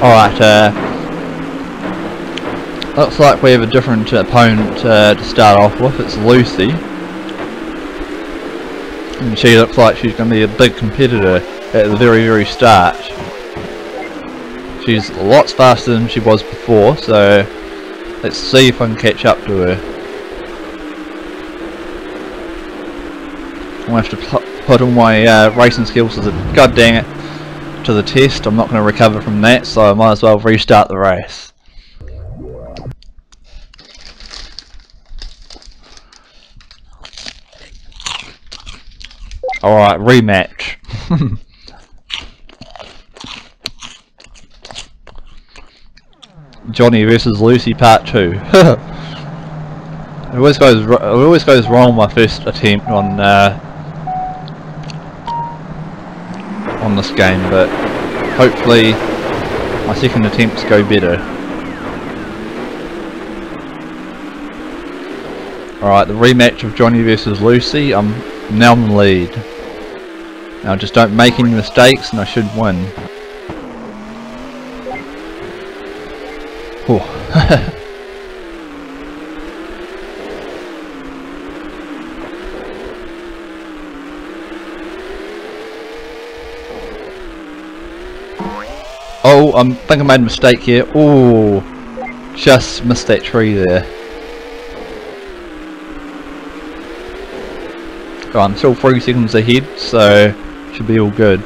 Alright, looks like we have a different opponent to start off with. It's Lucy. And she looks like she's going to be a big competitor at the very, very start. She's lots faster than she was before, so let's see if I can catch up to her. I'm going to have to put all my racing skills to the god dang it to the test. I'm not going to recover from that, so I might as well restart the race. Alright, rematch. Johnny versus Lucy part 2. always goes wrong my first attempt on this game, but hopefully my second attempts go better. Alright, the rematch of Johnny versus Lucy. I'm now in the lead. Now just don't make any mistakes and I should win. Oh. Oh, I think I made a mistake here. Oh, just missed that tree there. Oh, I'm still 3 seconds ahead, so should be all good.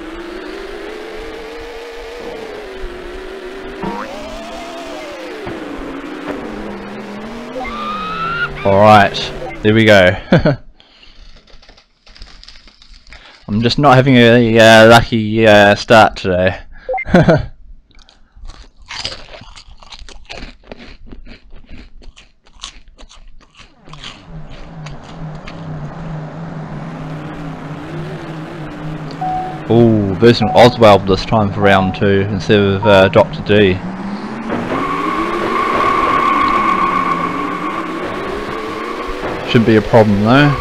Alright, there we go. I'm just not having a lucky start today. Ooh, version Oswald this time for round 2 instead of Dr. D. Shouldn't be a problem though.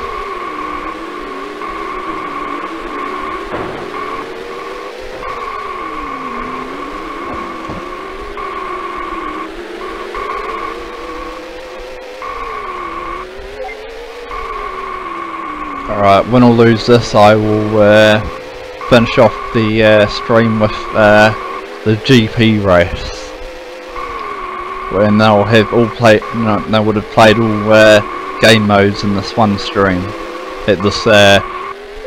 Alright, win or lose this, I will finish off the stream with the GP race, when they'll have all played. They would have played all game modes in this one stream that this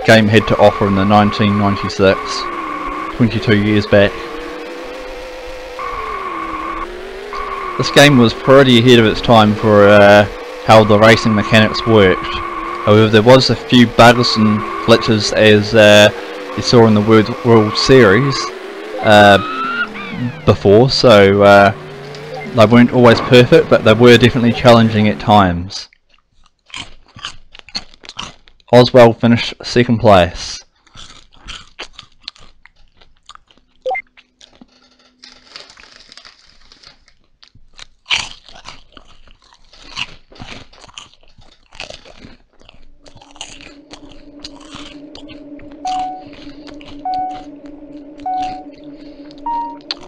game had to offer in the 1996, 22 years back. This game was pretty ahead of its time for how the racing mechanics worked. However, there was a few bugs and glitches as you saw in the World Series before, so they weren't always perfect, but they were definitely challenging at times. Oswald finished 2nd place.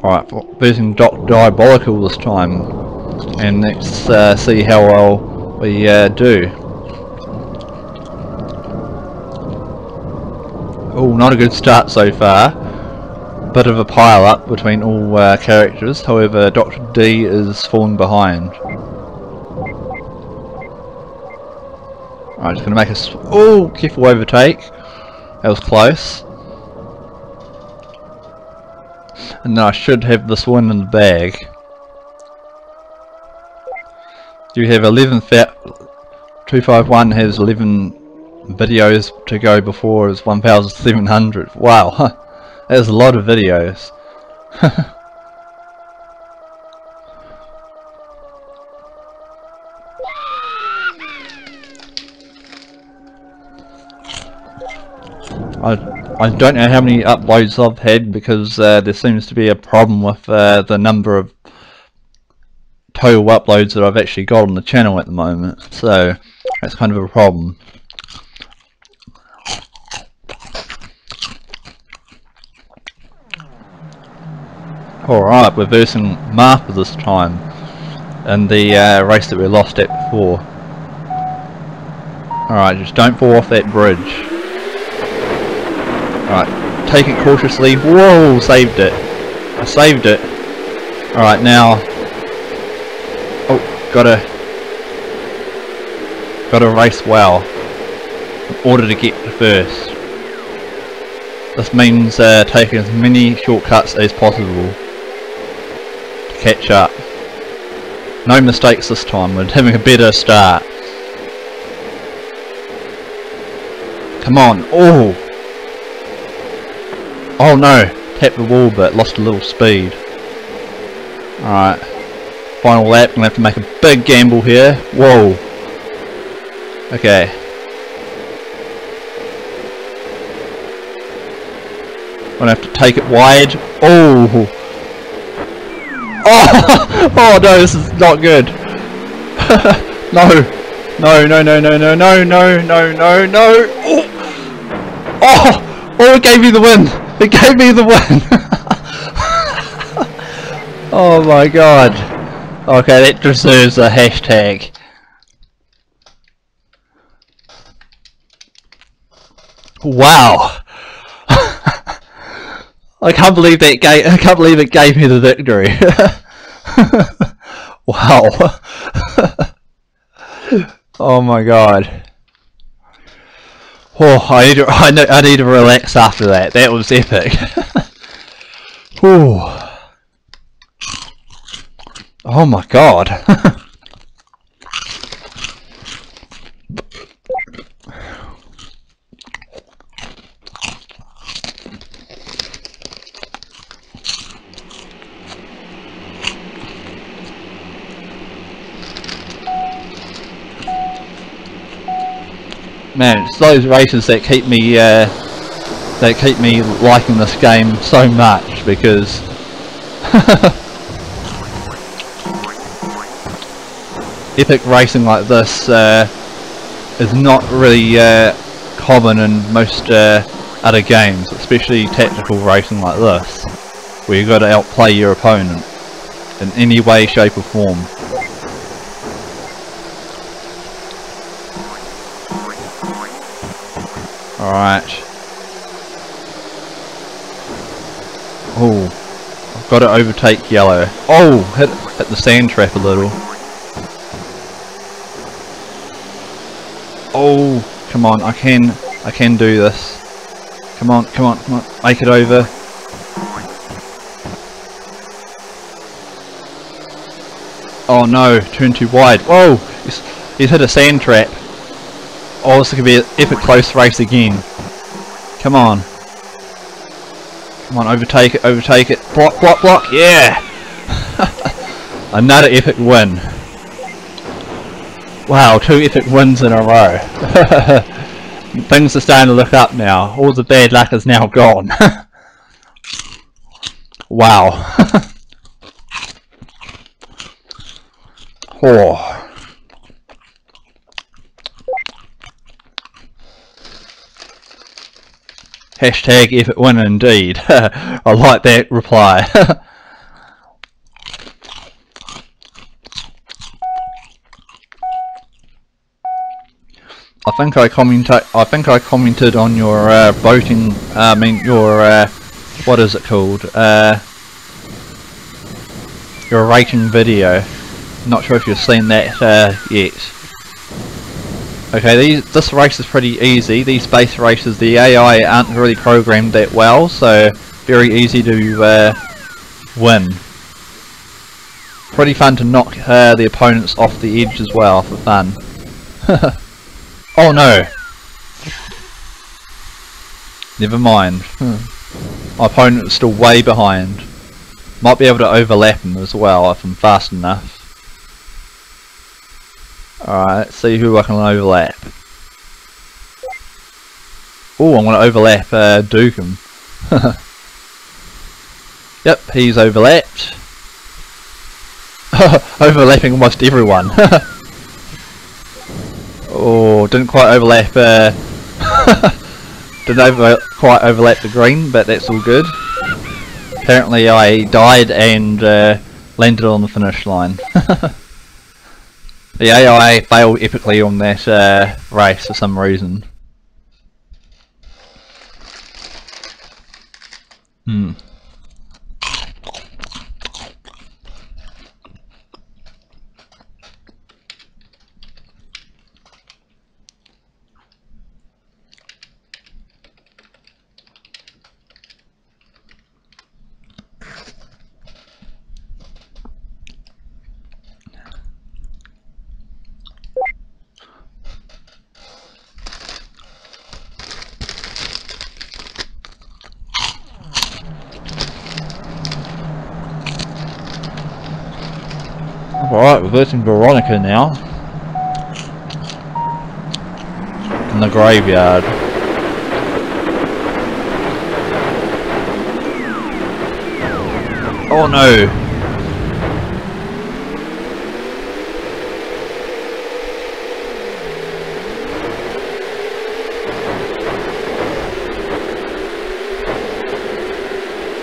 Alright, version Diabolical this time, and let's see how well we do. Oh, not a good start so far. Bit of a pile up between all characters, however Dr. D is falling behind. Alright, just gonna make a oh, careful overtake. That was close. And then I should have this one in the bag. You have 251 has 11 videos to go before is 1,700. Wow, that's a lot of videos. I don't know how many uploads I've had, because there seems to be a problem with the number of total uploads that I've actually got on the channel at the moment, so that's kind of a problem. Alright, we're versing Martha this time in the race that we lost at before. Alright, just don't fall off that bridge. Alright, take it cautiously. Whoa, saved it. I saved it. Alright, now. Oh, gotta race well in order to get to first. This means taking as many shortcuts as possible to catch up. No mistakes this time, we're having a better start. Come on, oh! Oh no, tapped the wall but lost a little speed. Alright, final lap, I'm going to have to make a big gamble here. Whoa, Okay. I'm gonna have to take it wide. Oh! Oh! Oh no, this is not good. No! No, no, no, no, no, no, no, no, no, no! Oh! Oh! Oh, it gave me the win! It gave me the win! Oh my god. Okay, that deserves a hashtag. Wow! I can't believe that I can't believe it gave me the victory. Wow. Oh my god. Oh, I need to relax after that. That was epic. Whew. Oh my god. Man, it's those races that keep me liking this game so much, because epic racing like this is not really common in most other games, especially tactical racing like this, where you've got to outplay your opponent in any way, shape or form. Alright. Oh, I've got to overtake yellow. Oh, hit the sand trap a little. Oh, come on, I can do this. Come on, come on, come on, make it over. Oh no, turn too wide. Whoa, he's hit a sand trap. Oh, this could be an epic close race again. Come on. Come on, overtake it, overtake it. Block, block, block, yeah! Another epic win. Wow, 2 epic wins in a row. Things are starting to look up now. All the bad luck is now gone. Wow. Oh. Hashtag epic win indeed. I like that reply. I think I commented on your voting. I mean your what is it called? Your rating video. Not sure if you've seen that yet. Okay, this race is pretty easy. These space races, the AI aren't really programmed that well, so very easy to win. Pretty fun to knock the opponents off the edge as well, for fun. Oh no! Never mind. My opponent is still way behind. Might be able to overlap him as well if I'm fast enough. Alright, let's see who I can overlap. Oh, I'm going to overlap Dukem. Yep, he's overlapped. Overlapping almost everyone. Oh, didn't quite overlap didn't quite overlap the green, but that's all good. Apparently I died and landed on the finish line. The AI failed epically on that race for some reason. Alright, we're versing Veronica now. in the graveyard. Oh no!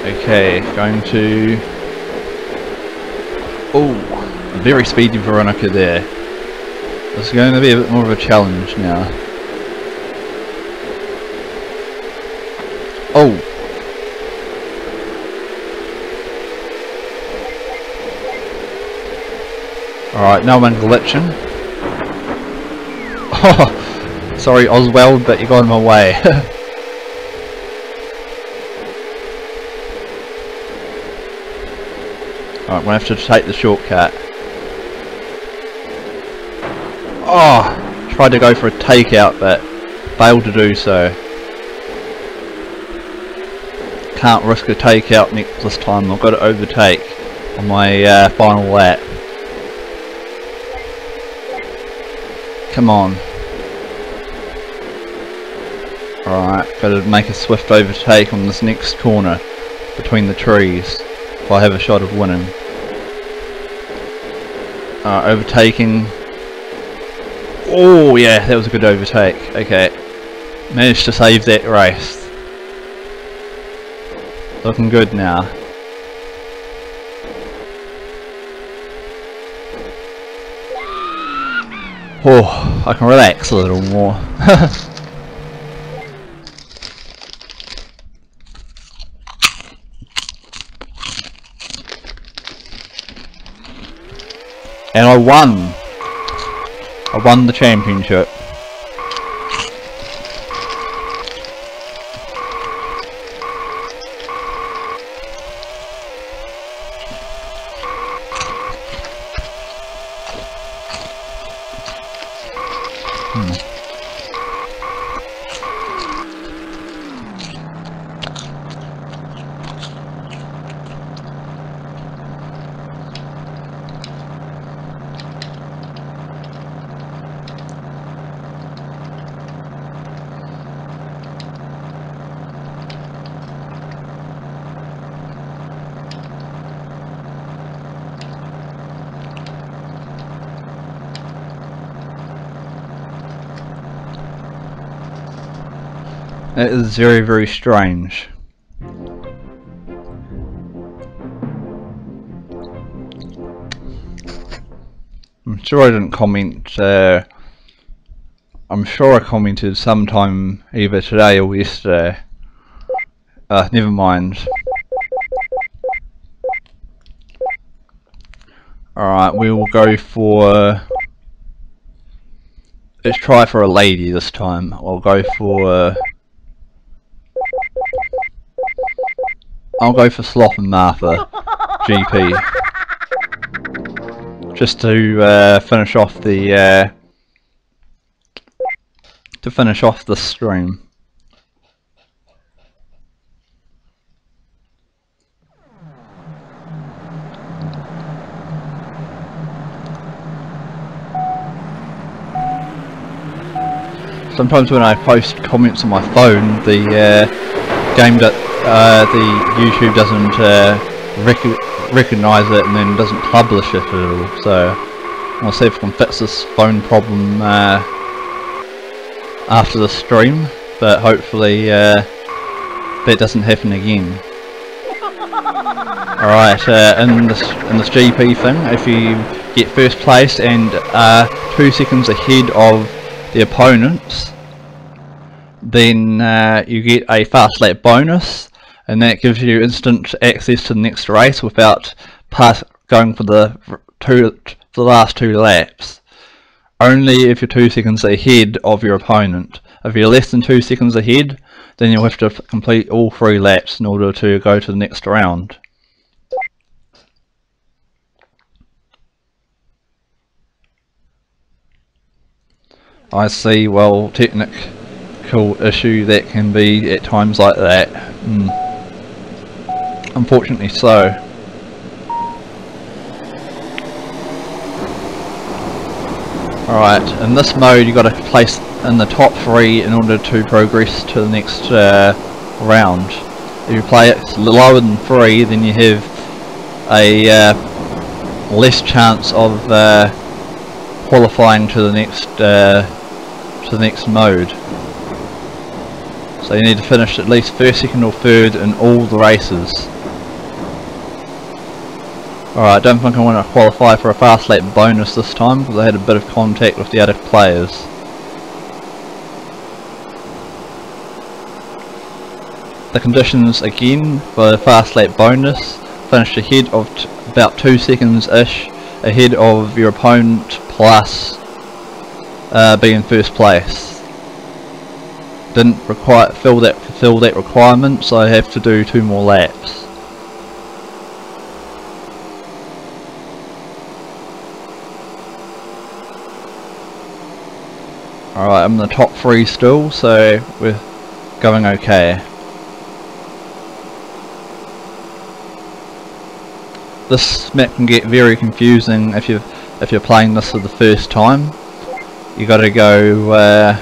Okay, going to... Oh, a very speedy Veronica there. This is going to be a bit more of a challenge now. Oh! Alright, now I'm glitching. Oh! Sorry Oswald, but you got in my way. Alright, I'm going to have to take the shortcut. Oh! Tried to go for a takeout, but failed to do so. Can't risk a takeout this time. I've got to overtake on my final lap. Come on. Alright, got to make a swift overtake on this next corner between the trees if I have a shot of winning. Overtaking. Oh yeah, that was a good overtake. Okay, managed to save that race. Looking good now. Oh, I can relax a little more. And I won! I won the championship. It is very, very strange. I'm sure I didn't comment, I'm sure I commented sometime either today or yesterday. Never mind. Alright, we will go for... let's try for a lady this time. I'll go for... I'll go for Sloth and Martha GP, just to finish off the stream. Sometimes when I post comments on my phone, the game that the YouTube doesn't recognise it and then doesn't publish it at all. So I'll see if I can fix this phone problem after the stream, but hopefully that doesn't happen again. Alright, in this GP thing, if you get first place and 2 seconds ahead of the opponents, then you get a fast lap bonus, and that gives you instant access to the next race without going for the last 2 laps. Only if you're 2 seconds ahead of your opponent. If you're less than 2 seconds ahead, then you'll have to complete all 3 laps in order to go to the next round. I see, well, technical issue that can be at times like that. Unfortunately so. Alright, in this mode you got to place in the top 3 in order to progress to the next round. If you play it lower than 3, then you have a less chance of qualifying to the next mode. So you need to finish at least 1st, 2nd or 3rd in all the races. Alright, I don't think I want to qualify for a fast lap bonus this time because I had a bit of contact with the other players. The conditions again for the fast lap bonus: finished ahead of about 2 seconds ish ahead of your opponent, plus be in 1st place. Didn't fulfill that requirement, so I have to do 2 more laps. Alright, I'm in the top 3 still, so we're going okay. This map can get very confusing if you're playing this for the first time. You got to go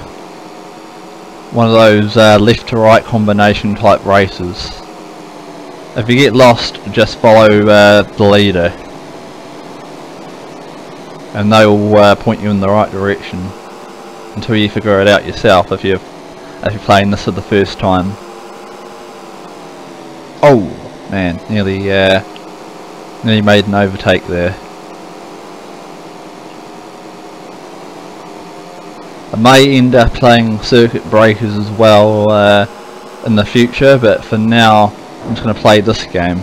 one of those left to right combination type races. If you get lost, just follow the leader, and they will point you in the right direction until you figure it out yourself. If you're playing this for the first time. Oh man, nearly made an overtake there. I may end up playing circuit breakers as well in the future, but for now I'm just going to play this game.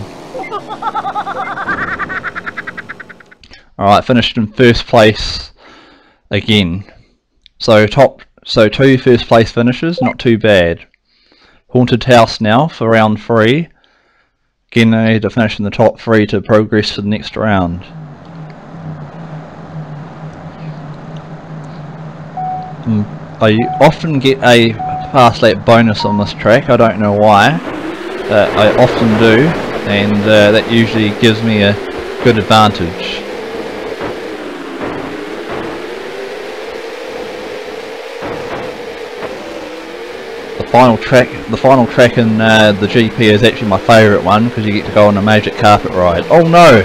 Alright, finished in 1st place again. So 2 1st place finishes, not too bad. Haunted house now for round 3. Again, I need to finish in the top 3 to progress to the next round. I often get a fast lap bonus on this track. I don't know why. I often do, and that usually gives me a good advantage. The final track in the GP is actually my favourite one, because you get to go on a magic carpet ride. Oh no!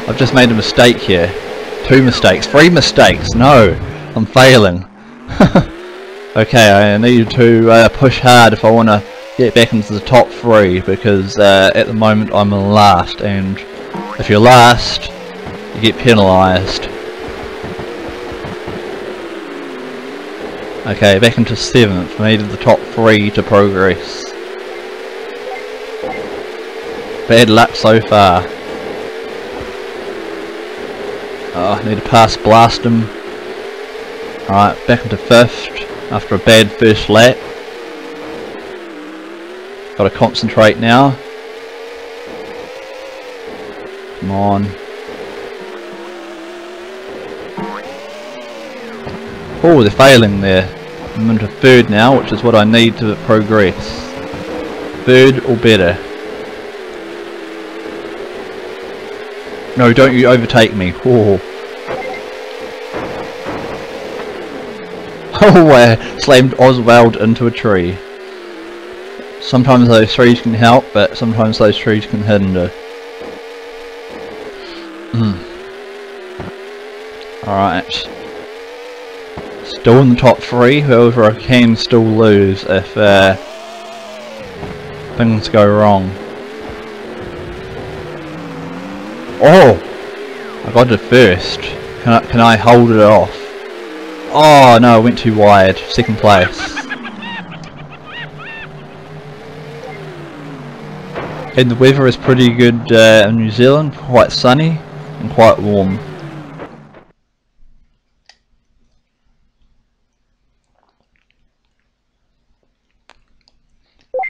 I've just made a mistake here. 2 mistakes. 3 mistakes! No! I'm failing. Okay, I need to push hard if I want to get back into the top 3, because at the moment I'm in last, and if you're last, you get penalised. Okay, back into 7th. I needed the top 3 to progress. Bad luck so far. Oh, I need to pass blast him. Alright, back into 5th after a bad first lap. Gotta concentrate now. Come on. Oh, they're failing there. I'm into 3rd now, which is what I need to progress. 3rd or better. No, don't you overtake me. Oh, oh, slammed Oswald into a tree. Sometimes those trees can help, but sometimes those trees can hinder. Alright. Still in the top 3, however I can still lose if things go wrong. Oh! I got to 1st. Can I hold it off? Oh no, I went too wide. 2nd place. And the weather is pretty good in New Zealand, quite sunny and quite warm.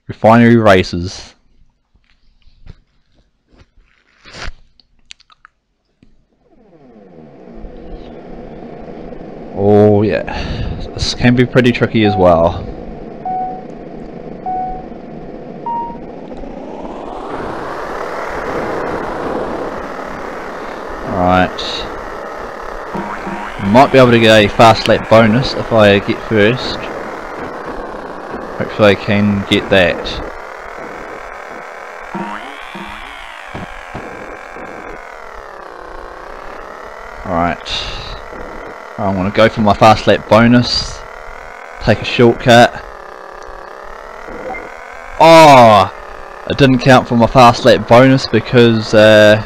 Refinery Racers. Oh yeah, this can be pretty tricky as well. Alright. Might be able to get a fast lap bonus if I get first. Hopefully I can get that. Alright. I'm going to go for my fast lap bonus. Take a shortcut. Oh! It didn't count for my fast lap bonus because the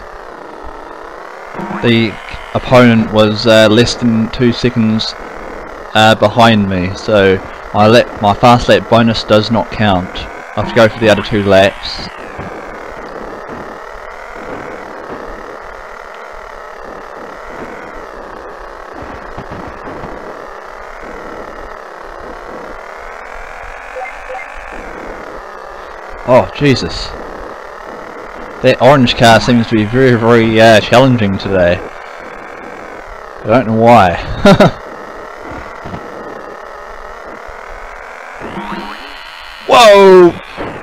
opponent was less than 2 seconds behind me, so my fast lap bonus does not count. I have to go for the other 2 laps. Oh Jesus, that orange car seems to be very challenging today. I don't know why. Whoa!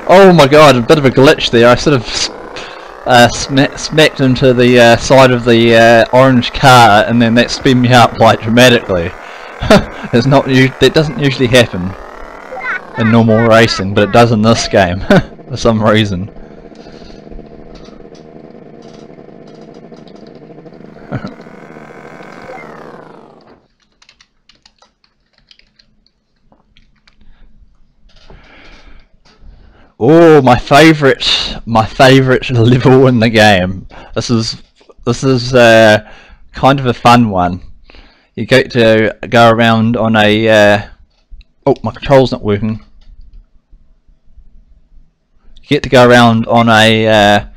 Oh my god, a bit of a glitch there. I sort of smacked into the side of the orange car, and then that sped me up quite dramatically. That doesn't usually happen in normal racing, but it does in this game for some reason. Oh, my favourite level in the game. This is kind of a fun one. You get to go around on a oh, my control's not working. You get to go around on a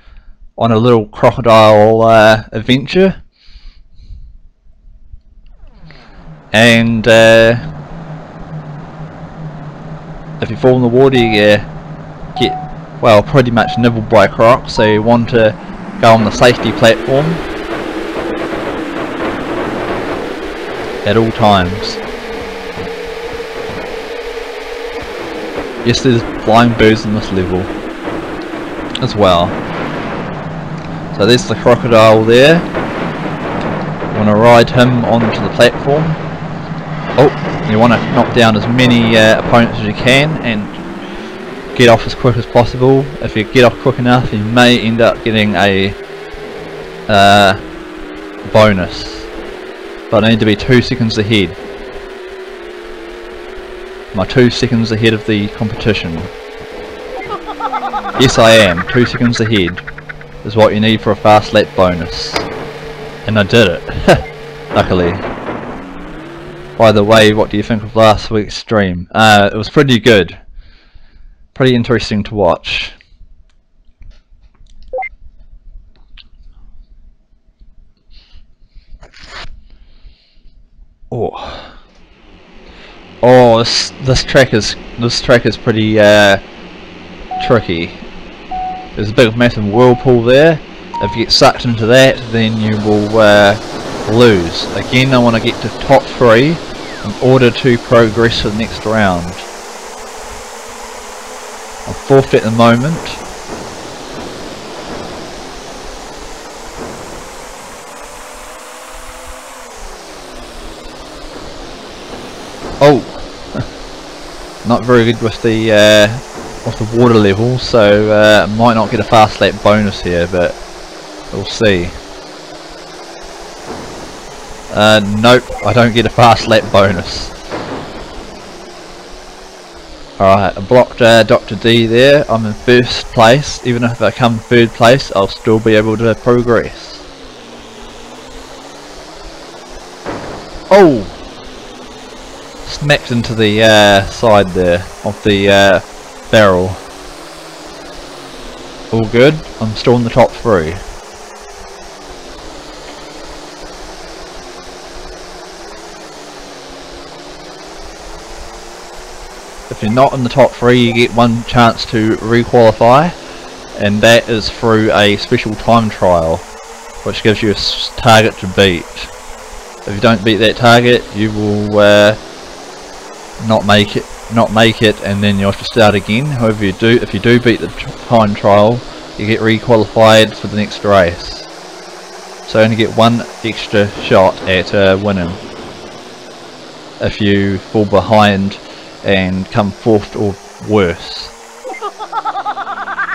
little crocodile adventure, and if you fall in the water, you get, well, pretty much nibbled by a croc. So you want to go on the safety platform at all times. Yes, there's flying birds in this level as well. So there's the crocodile there. You want to ride him onto the platform. Oh, you want to knock down as many opponents as you can and get off as quick as possible. If you get off quick enough, you may end up getting a bonus. But I need to be 2 seconds ahead. Am I 2 seconds ahead of the competition? Yes, I am. 2 seconds ahead is what you need for a fast lap bonus. And I did it. Luckily. By the way, what do you think of last week's stream? It was pretty good. Pretty interesting to watch. Oh, this track is pretty tricky. There's a big massive whirlpool there. If you get sucked into that, then you will lose. Again, I want to get to top 3 in order to progress to the next round. I'm 4th at the moment. Oh, not very good with the water level, so might not get a fast lap bonus here, but we'll see. Nope, I don't get a fast lap bonus. Alright, I blocked Dr. D there. I'm in 1st place. Even if I come 3rd place, I'll still be able to progress. Oh! Smacked into the side there of the barrel. All good. I'm still in the top 3. If you're not in the top 3, you get one chance to re-qualify, and that is through a special time trial, which gives you a target to beat. If you don't beat that target, you will not make it, and then you have to start again. However, if you do beat the time trial, you get re-qualified for the next race. So you only get one extra shot at winning. if you fall behind and come fourth or worse.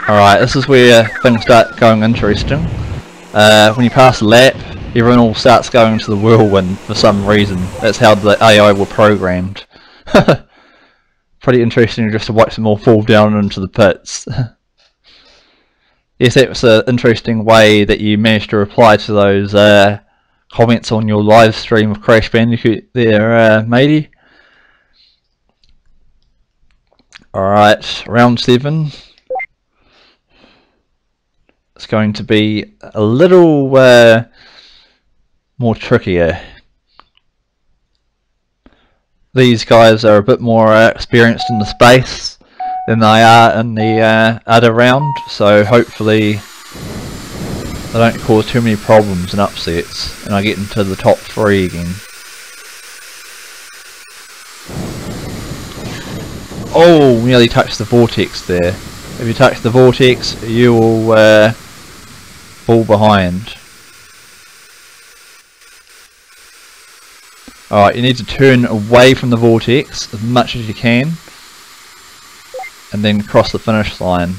Alright, this is where things start going interesting. When you pass a lap, everyone all starts going to the whirlwind for some reason. That's how the AI were programmed. Pretty interesting just to watch them all fall down into the pits. Yes, that was an interesting way that you managed to reply to those comments on your live stream of Crash Bandicoot there, matey. Alright, round 7. It's going to be a little more trickier. These guys are a bit more experienced in the space than they are in the other round, so hopefully they don't cause too many problems and upsets and I get into the top 3 again. Oh, nearly touched the vortex there. If you touch the vortex, you will fall behind. Alright, you need to turn away from the vortex as much as you can and then cross the finish line.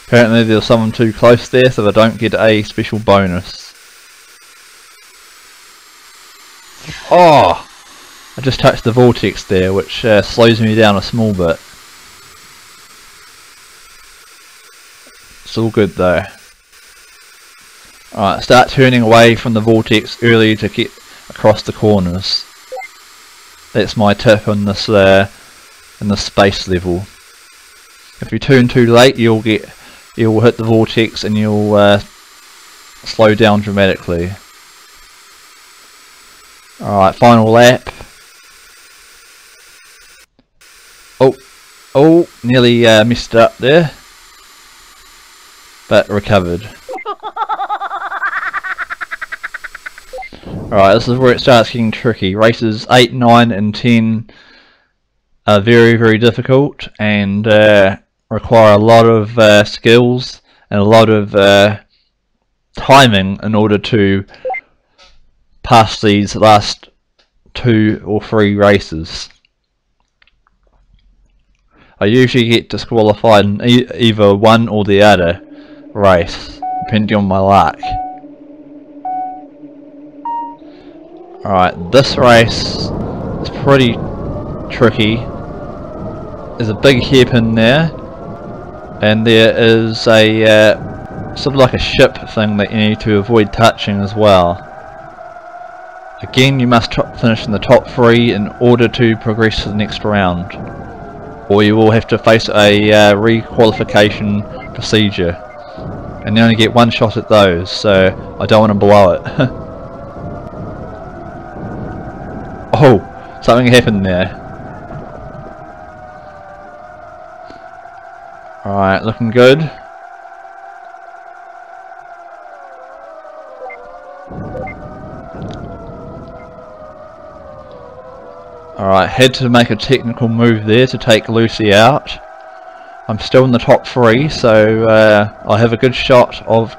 Apparently there's someone too close there, so they don't get a special bonus. Oh! I just touched the vortex there, which slows me down a small bit. It's all good though. Alright, start turning away from the vortex early to get across the corners. That's my tip on this in the space level. If you turn too late, you'll hit the vortex and you'll slow down dramatically. Alright, final lap. Oh, nearly messed it up there, but recovered. Alright, this is where it starts getting tricky. Races 8, 9 and 10 are very, very difficult and require a lot of skills and a lot of timing in order to pass these last 2 or 3 races. I usually get disqualified in either one or the other race, depending on my luck. Alright, this race is pretty tricky. There's a big hairpin there, and there is a sort of like a ship thing that you need to avoid touching as well. Again, you must finish in the top 3 in order to progress to the next round, or you will have to face a re-qualification procedure, and you only get 1 shot at those, so I don't want to blow it. Oh, something happened there. Alright, looking good. Alright, had to make a technical move there to take Lucy out. I'm still in the top 3, so I have a good shot of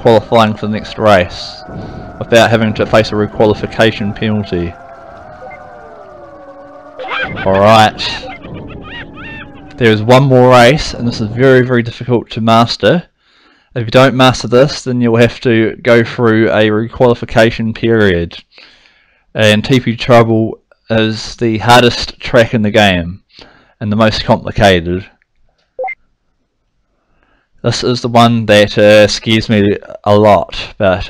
qualifying for the next race without having to face a requalification penalty. Alright, there is one more race, and this is very, very difficult to master. If you don't master this, then you'll have to go through a requalification period. And TP Trouble is the hardest track in the game, and the most complicated. This is the one that scares me a lot, but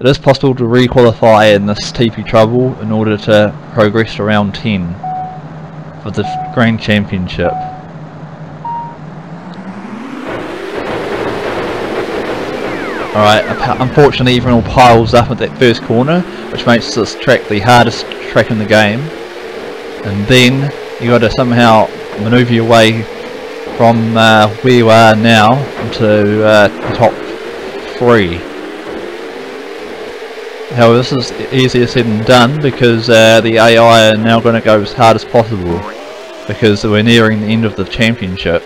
it is possible to re-qualify in this TP Trouble in order to progress to round 10 for the Grand Championship. Alright, unfortunately everyone all piles up at that first corner, which makes this track the hardest track in the game. And then you got to somehow manoeuvre your way from where you are now into the top 3. However, this is easier said than done because the AI are now going to go as hard as possible because we're nearing the end of the championship.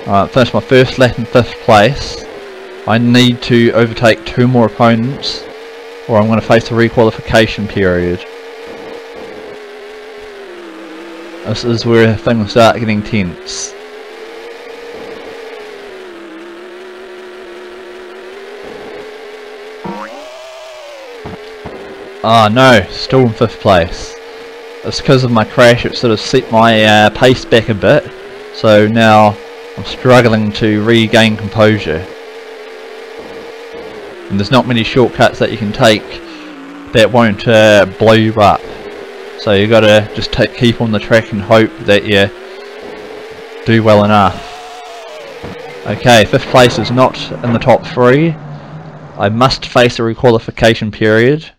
Alright, finished my first lap in 5th place. I need to overtake 2 more opponents or I'm going to face a requalification period. This is where things start getting tense. Oh no, still in 5th place. It's because of my crash. It sort of set my pace back a bit, so now I'm struggling to regain composure. And there's not many shortcuts that you can take that won't blow you up. So you gotta just keep on the track and hope that you do well enough. Okay, 5th place is not in the top 3. I must face a requalification period.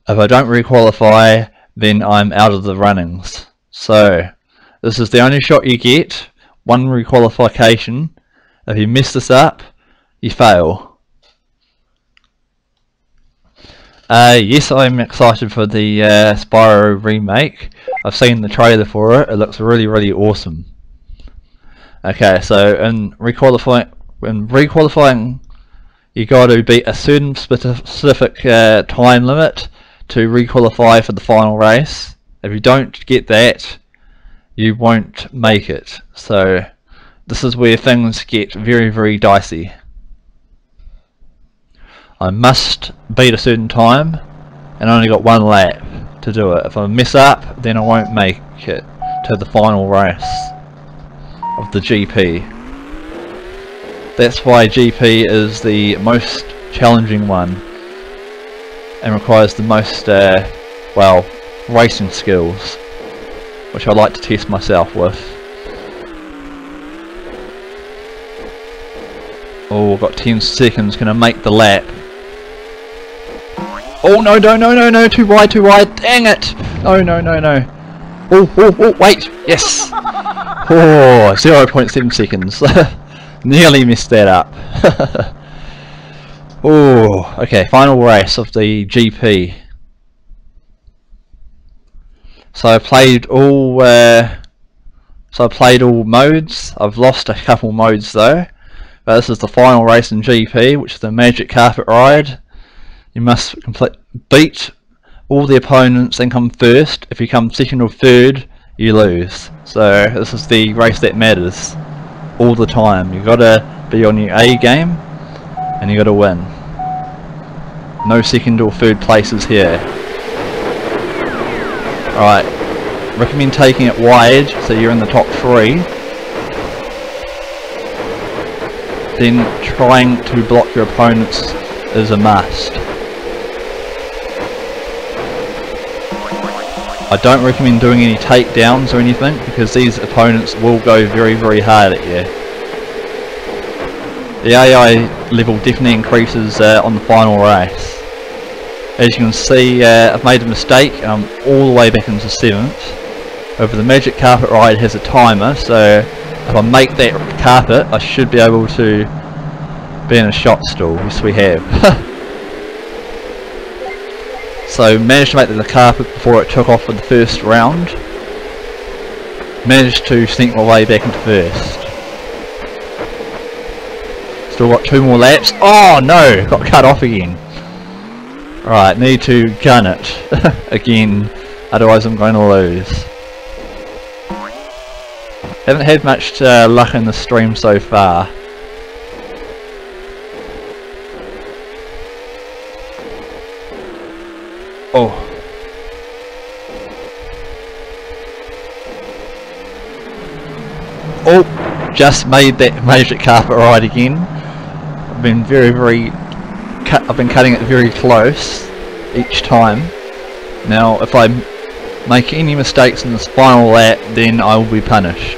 If I don't requalify, then I'm out of the runnings. So this is the only shot you get, one requalification. If you mess this up, you fail. Yes, I'm excited for the Spyro remake. I've seen the trailer for it. It looks really awesome. Okay, so in requalifying, you got to beat a certain specific time limit to requalify for the final race. If you don't get that, you won't make it. So this is where things get very dicey. I must beat a certain time, and I only got 1 lap to do it. If I mess up, then I won't make it to the final race of the GP. That's why GP is the most challenging one and requires the most well, racing skills, which I like to test myself with. Oh, I've got 10 seconds, gonna make the lap. Oh no, too wide, dang it! No. Oh, wait, yes! Oh, 0.7 seconds. Nearly messed that up. Oh, okay, final race of the GP. So I played all modes. I've lost a couple modes though. But this is the final race in GP, which is the Magic Carpet Ride. You must beat all the opponents and come first. If you come second or third, you lose. So this is the race that matters all the time. You gotta be on your A game and you gotta win. No second or third places here. Alright, recommend taking it wide so you're in the top 3. Then trying to block your opponents is a must. I don't recommend doing any takedowns or anything, because these opponents will go very hard at you. The AI level definitely increases on the final race. As you can see, I've made a mistake and I'm all the way back into 7th. However, the Magic Carpet Ride has a timer, so if I make that carpet, I should be able to be in a shot stall. Yes, we have. So managed to make the carpet before it took off for the first round. Managed to sneak my way back into first. Still got 2 more laps. Oh no! Got cut off again. Right, need to gun it again, otherwise I'm going to lose. Haven't had much luck in the stream so far. Oh, just made that Magic Carpet Ride again. I've been I've been cutting it very close each time. Now, if I make any mistakes in this final lap, then I will be punished.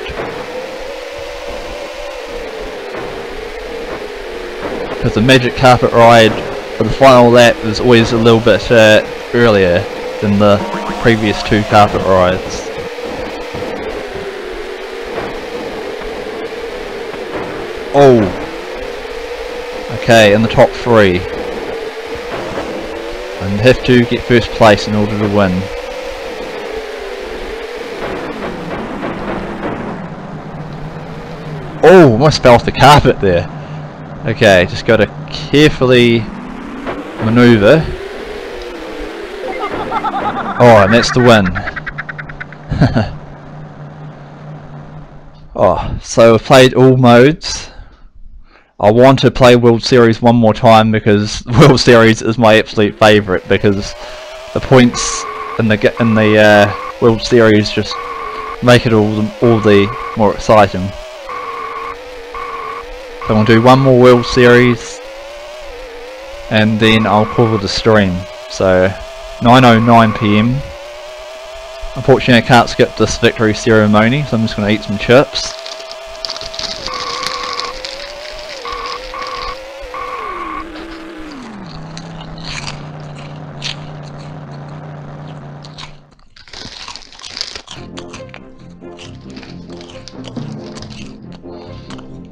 Because the Magic Carpet Ride for the final lap is always a little bit earlier than the previous 2 carpet rides. Oh! Okay, in the top 3. And have to get first place in order to win. Oh, almost fell off the carpet there. Okay, just got to carefully manoeuvre. Oh, and that's the win. Oh, so I've played all modes. I want to play World Series one more time because World Series is my absolute favourite, because the points in the World Series just make it all the more exciting. So I'm going to do one more World Series and then I'll call it a stream. So 9:09 PM. Unfortunately I can't skip this victory ceremony, so I'm just going to eat some chips.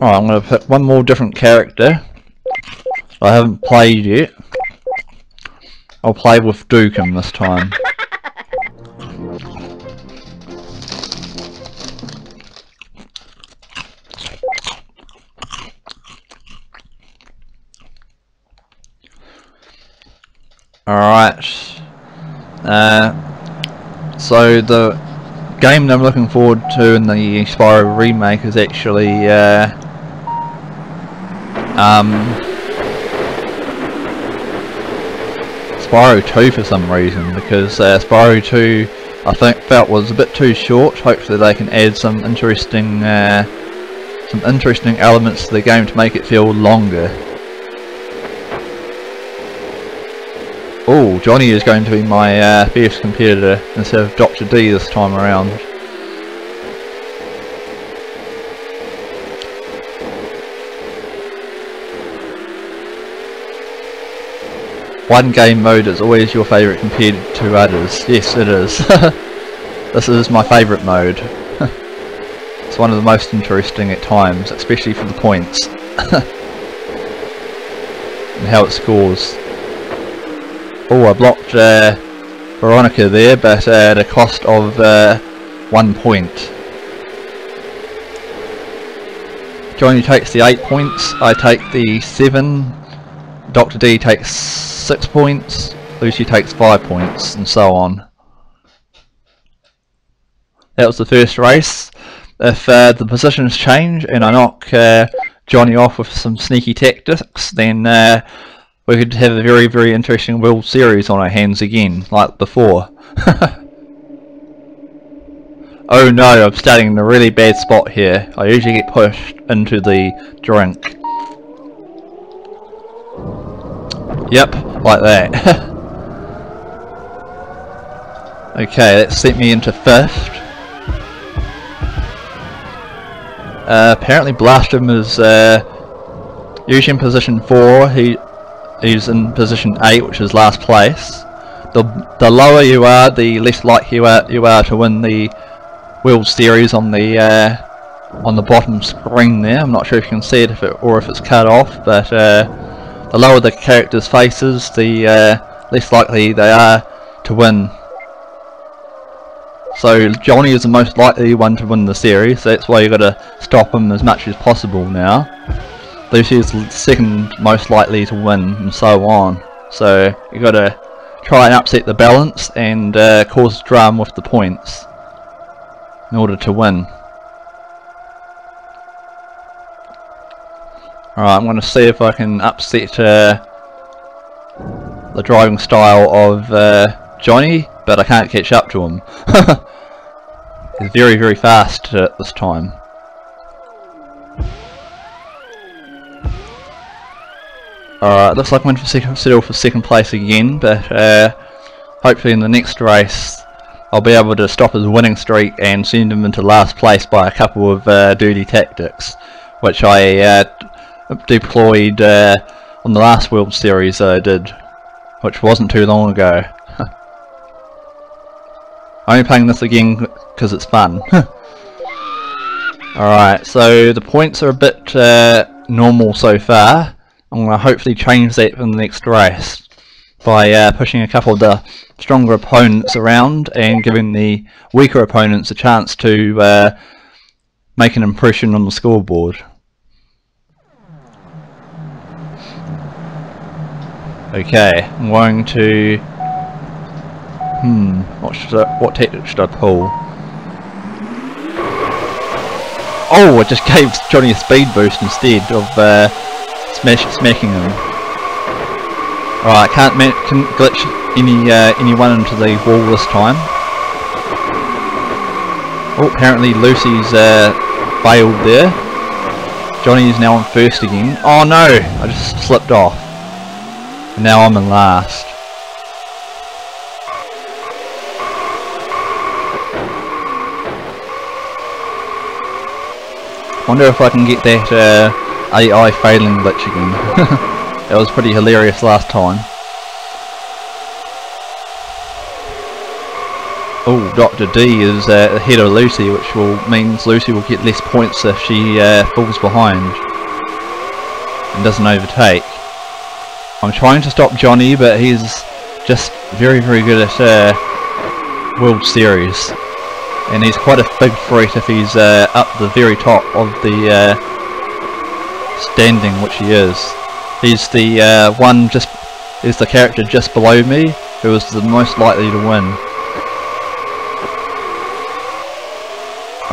Alright, I'm going to pick one more different character I haven't played yet. I'll play with Dukem this time. Alright. So the game that I'm looking forward to in the Spyro remake is actually Spyro 2 for some reason, because Spyro 2 I felt was a bit too short. Hopefully they can add some interesting elements to the game to make it feel longer. Oh, Johnny is going to be my fierce competitor instead of Dr. D this time around. One game mode is always your favourite compared to others. Yes, it is. This is my favourite mode. It's one of the most interesting at times, especially for the points. And how it scores. Oh, I blocked Veronica there, but at a cost of 1 point. Johnny takes the 8 points, I take the 7, Dr. D takes 6 points, Lucy takes 5 points, and so on. That was the first race. If the positions change and I knock Johnny off with some sneaky tactics, then we could have a very, very interesting World Series on our hands again, like before. Oh no, I'm starting in a really bad spot here. I usually get pushed into the drink. Yep, like that. Okay, that sent me into 5th. Apparently Blastum is usually in position 4. He's in position 8, which is last place. The lower you are, the less likely you are to win the World Series on the bottom screen there. I'm not sure if you can see it or if it's cut off, but the lower the character's faces, the less likely they are to win. So Johnny is the most likely one to win the series, so that's why you've got to stop him as much as possible now. Lucy is second most likely to win, and so on. So you've got to try and upset the balance and cause drama with the points in order to win. Alright, I'm going to see if I can upset the driving style of Johnny, but I can't catch up to him. He's very, very fast at this time. Alright, looks like I'm going to settle for second place again, but hopefully in the next race I'll be able to stop his winning streak and send him into last place by a couple of dirty tactics, which I deployed on the last World Series I did, which wasn't too long ago. I'm only playing this again because it's fun. Alright, so the points are a bit normal so far. I'm going to hopefully change that in the next race by pushing a couple of the stronger opponents around and giving the weaker opponents a chance to make an impression on the scoreboard. Okay, I'm going to... what tactic should I pull? Oh, I just gave Johnny a speed boost instead of smacking him. Alright, I can't glitch anyone into the wall this time. Oh, apparently Lucy's failed there. Johnny's now on first again. Oh no! I just slipped off. And now I'm in last. Wonder if I can get that AI failing glitch again. That was pretty hilarious last time. Oh, Dr. D is ahead of Lucy, which means Lucy will get less points if she falls behind and doesn't overtake. I'm trying to stop Johnny, but he's just very good at World Series, and he's quite a big threat if he's up the very top of the standing, which he is. He's the he's the character just below me who is the most likely to win.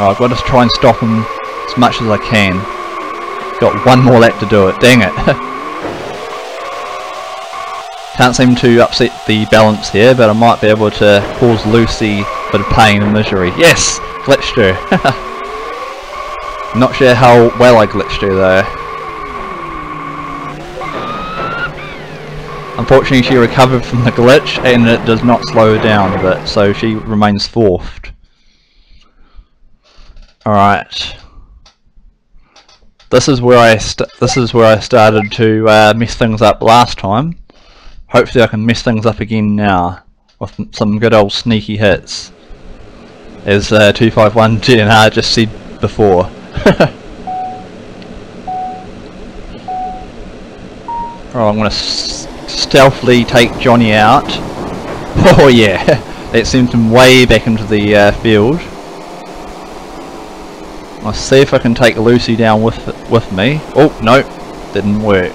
I've got to try and stop him as much as I can. Got one more lap to do it, dang it. Can't seem to upset the balance here, but I might be able to cause Lucy a bit of pain and misery. Yes! Glitched her. Not sure how well I glitched her though. Unfortunately she recovered from the glitch and it does not slow her down a bit, so she remains fourth. Alright. This is where I started to mess things up last time. Hopefully I can mess things up again now with some good old sneaky hits, as 251 GNR just said before. I'm going to stealthily take Johnny out. Oh yeah, that sent him way back into the field. I'll see if I can take Lucy down with me. Oh no, didn't work.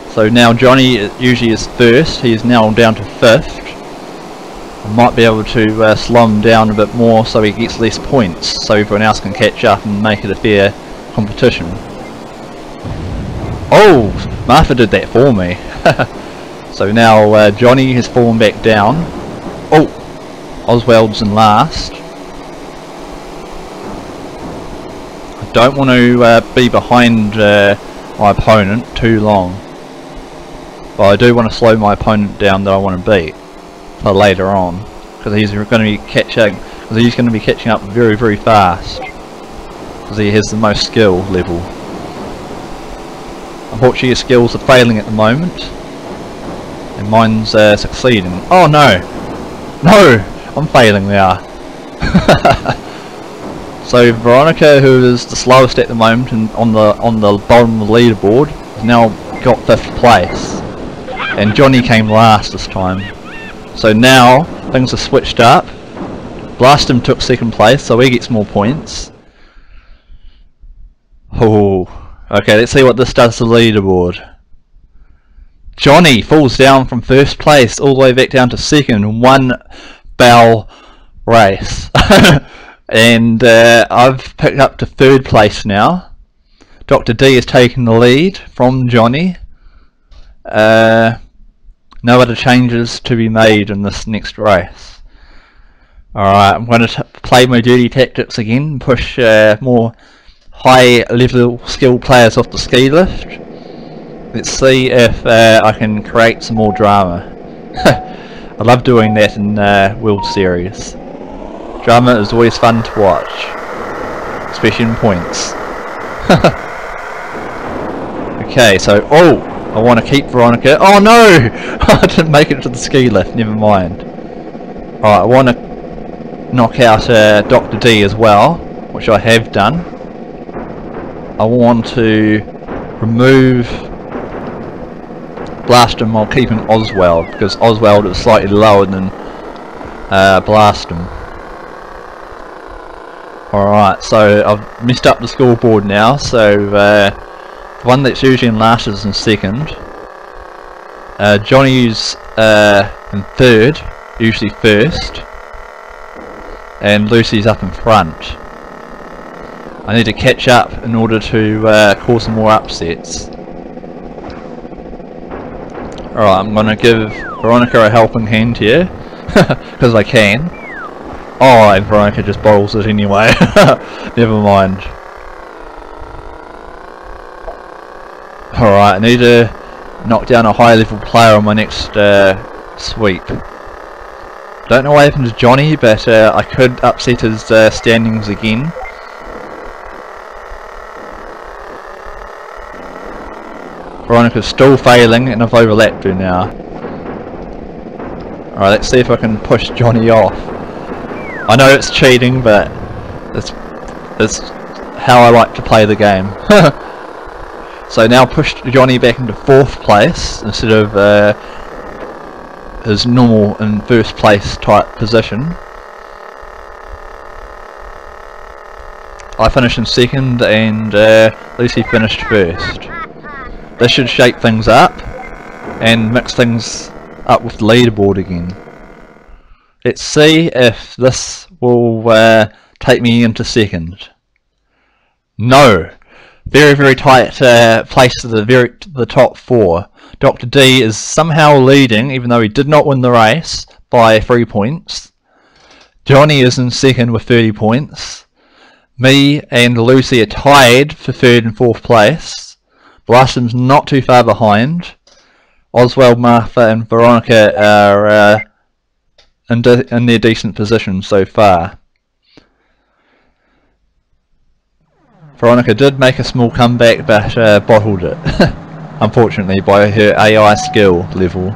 So now Johnny usually is first. He is now down to fifth. I might be able to slow him down a bit more so he gets less points, so everyone else can catch up and make it a fair competition. Oh, Martha did that for me. So now Johnny has fallen back down. Oh, Oswald's in last. I don't want to be behind my opponent too long, but I do want to slow my opponent down that I want to beat for later on, because he's going to be catching up very fast, because he has the most skill level. Unfortunately his skills are failing at the moment, and mine's succeeding. Oh no! No! I'm failing now. So Veronica, who is the slowest at the moment and on the bottom of the leaderboard, has now got 5th place, and Johnny came last this time. So now things are switched up. Blastum took 2nd place, so he gets more points. Oh, okay, let's see what this does to the leaderboard. Johnny falls down from 1st place all the way back down to 2nd in one bow race. And I've picked up to 3rd place now. Dr. D has taken the lead from Johnny. No other changes to be made in this next race. Alright, I'm going to play my dirty tactics again, push more high level skilled players off the ski lift. Let's see if I can create some more drama. I love doing that in World Series. Drama is always fun to watch, especially in points. Okay, so I want to keep Veronica. Oh no! I didn't make it to the ski lift, never mind. Alright, I want to knock out Dr. D as well, which I have done. I want to remove Blastum while keeping Oswald, because Oswald is slightly lower than Blastum. Alright, so I've messed up the scoreboard now, so The one that's usually in last is in second. Johnny's in third, usually first. And Lucy's up in front. I need to catch up in order to cause some more upsets. Alright, I'm gonna give Veronica a helping hand here, because I can. Oh, and Veronica just bowls it anyway. Never mind. Alright, I need to knock down a high level player on my next sweep. Don't know what happened to Johnny, but I could upset his standings again. Veronica's still failing, and I've overlapped her now. Alright, let's see if I can push Johnny off. I know it's cheating, but it's how I like to play the game. So now push Johnny back into 4th place instead of his normal in 1st place type position. I finished in 2nd and Lucy finished 1st. This should shake things up and mix things up with the leaderboard again. Let's see if this will take me into 2nd. No! Very tight place to the top 4. Dr. D is somehow leading, even though he did not win the race, by 3 points. Johnny is in 2nd with 30 points. Me and Lucy are tied for 3rd and 4th place. Blossom's not too far behind. Oswald, Martha and Veronica are in their decent position so far. Veronica did make a small comeback, but bottled it, unfortunately, by her AI skill level.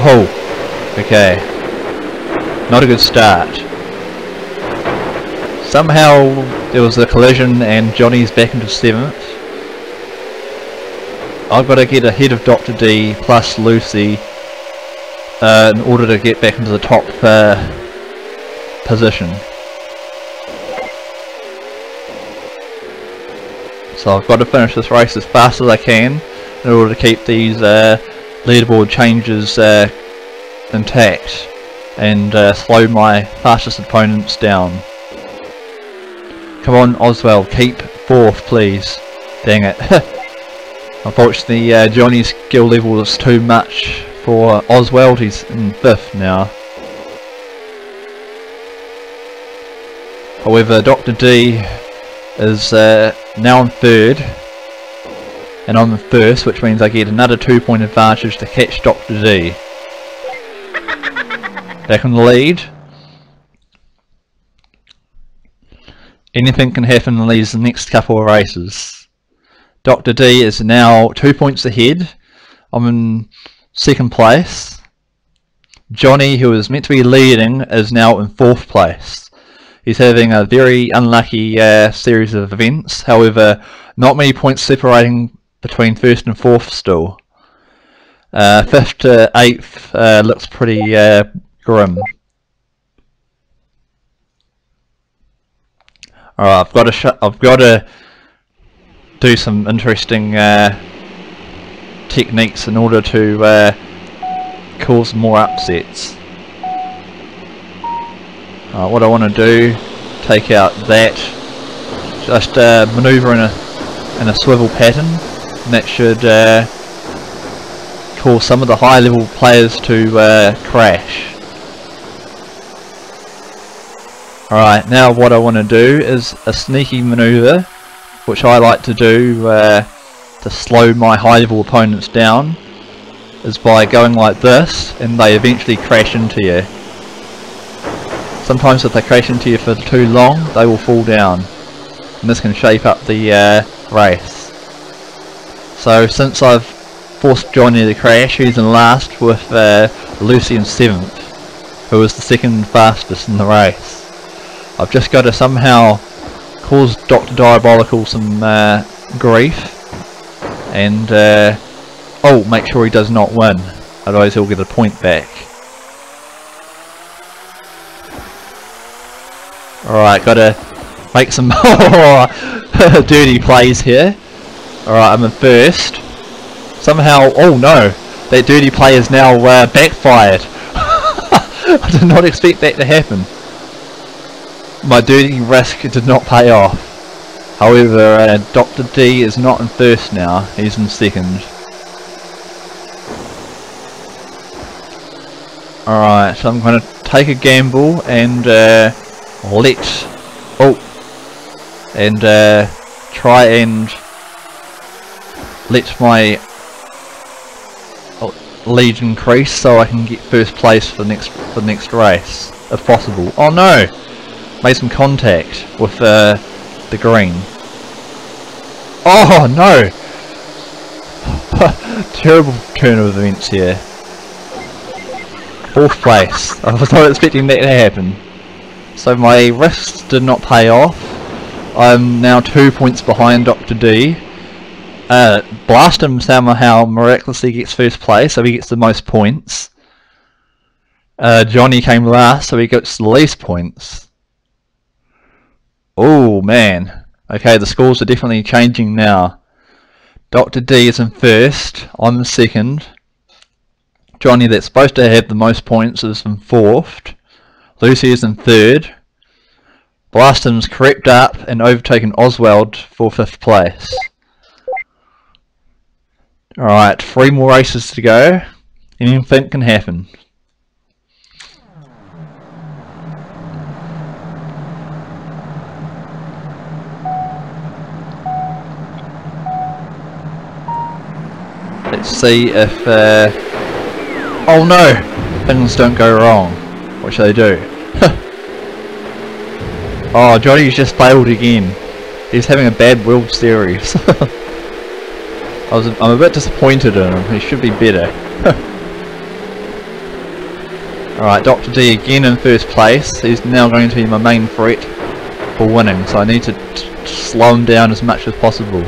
Oh, okay. Not a good start. Somehow there was a collision and Johnny's back into 7th. I've got to get ahead of Dr. D plus Lucy in order to get back into the top position. So I've got to finish this race as fast as I can in order to keep these leaderboard changes intact and slow my fastest opponents down. Come on, Oswald, keep 4th, please. Dang it. Unfortunately, Johnny's skill level is too much for Oswald. He's in 5th now. However, Dr. D is now in 3rd, and I'm in 1st, which means I get another 2-point advantage to catch Dr. D. Back in the lead. Anything can happen in these next couple of races. Dr. D is now 2 points ahead. I'm in 2nd place. Johnny, who is meant to be leading, is now in 4th place. He's having a very unlucky series of events. However, not many points separating between 1st and 4th still. 5th to 8th looks pretty grim. Alright, I've got to do some interesting techniques in order to cause more upsets. What I want to do, take out that, just manoeuvre in a swivel pattern, and that should cause some of the high level players to crash. Alright, now what I want to do is a sneaky manoeuvre, which I like to do to slow my high level opponents down, is by going like this and they eventually crash into you. Sometimes if they crash into you for too long, they will fall down, and this can shape up the race. So since I've forced Johnny to crash, he's in last with Lucy in 7th, who is the 2nd fastest in the race. I've just got to somehow cause Dr. Diabolical some grief and make sure he does not win, otherwise he'll get a point back. Alright, got to make some dirty plays here. Alright, I'm in first. Somehow, oh no, that dirty play is now backfired. I did not expect that to happen. My dirty risk did not pay off. However, Dr. D is not in first now, he's in second. Alright, so I'm going to take a gamble and try and let my lead increase so I can get first place for the next race, if possible. Oh no! Made some contact with the green. Oh no! Terrible turn of events here. Fourth place. I was not expecting that to happen. So my risks did not pay off. I'm now 2 points behind Dr. D. Blastum somehow miraculously gets first place, so he gets the most points. Johnny came last, so he gets the least points. Oh man. Okay, the scores are definitely changing now. Dr. D is in first, I'm in second. Johnny, that's supposed to have the most points, is in fourth. Lucy is in third. Blastum's crept up and overtaken Oswald for fifth place. Alright, 3 more races to go. Anything can happen. Let's see if oh no! Things don't go wrong, which they do. Oh, Johnny's just failed again. He's having a bad World Series. I'm a bit disappointed in him. He should be better. Alright, Dr. D again in first place. He's now going to be my main threat for winning, so I need to slow him down as much as possible.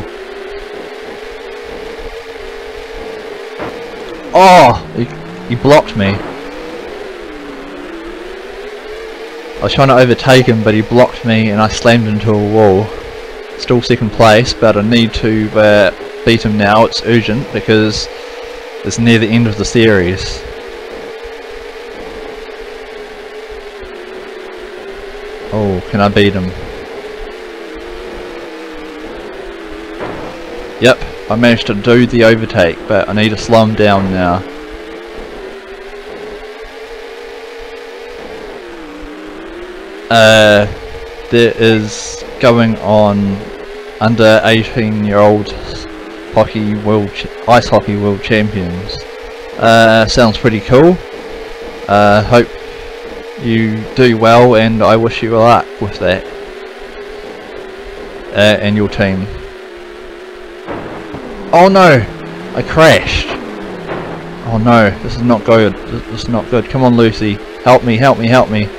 Oh! He blocked me. I was trying to overtake him, but he blocked me and I slammed into a wall. Still second place, but I need to beat him now. It's urgent because it's near the end of the series. Oh, can I beat him? Yep, I managed to do the overtake, but I need to slow him down now. There is going on under 18-year-old ice hockey world champions. Sounds pretty cool. Hope you do well, and I wish you luck with that and your team. Oh no! I crashed. Oh no, this is not good. This is not good. Come on, Lucy. Help me, help me, help me.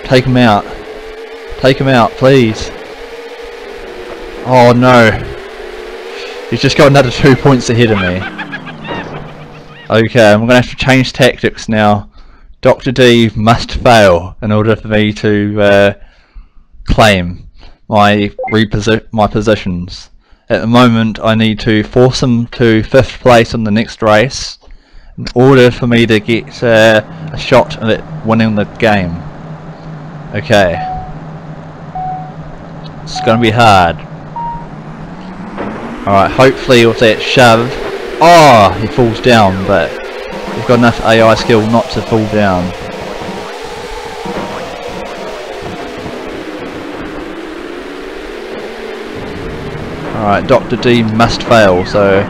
Take him out. Take him out, please. Oh no. He's just got another 2 points ahead of me. Okay, I'm going to have to change tactics now. Dr. D must fail in order for me to claim my positions. At the moment I need to force him to 5th place in the next race in order for me to get a shot at winning the game. Okay. It's going to be hard. Alright, hopefully with that shove... Oh! He falls down, but we've got enough AI skill not to fall down. Alright, Dr. D must fail, so...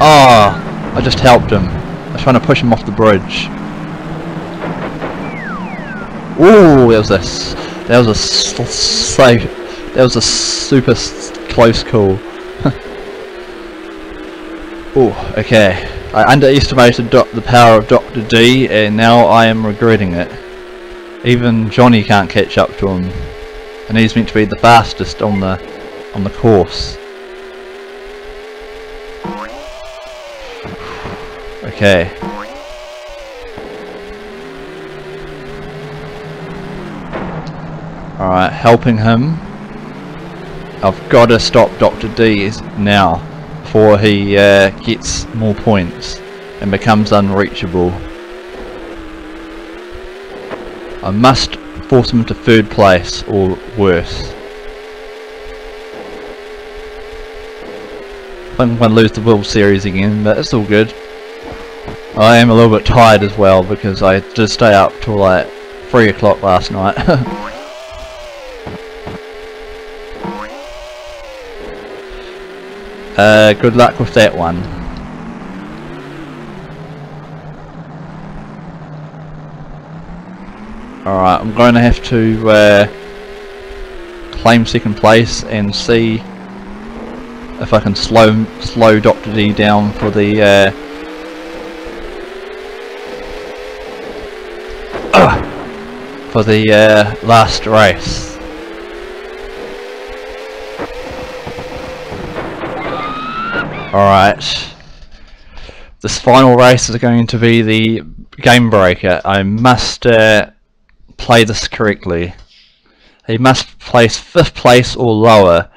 Oh! I just helped him. I was trying to push him off the bridge. Ooh, that was a super close call. Oh, okay. I underestimated the power of Dr. D, and now I am regretting it. Even Johnny can't catch up to him, and he's meant to be the fastest on the course. Okay. Alright, helping him. I've got to stop Dr. D now before he gets more points and becomes unreachable. I must force him to 3rd place or worse. I think I'm going to lose the World Series again, but it's all good. I am a little bit tired as well because I did stay up till like 3 o'clock last night. Good luck with that one. Alright, I'm going to have to claim 2nd place and see if I can slow Dr. D down for the last race. Alright, this final race is going to be the game breaker. I must play this correctly. He must place 5th place or lower,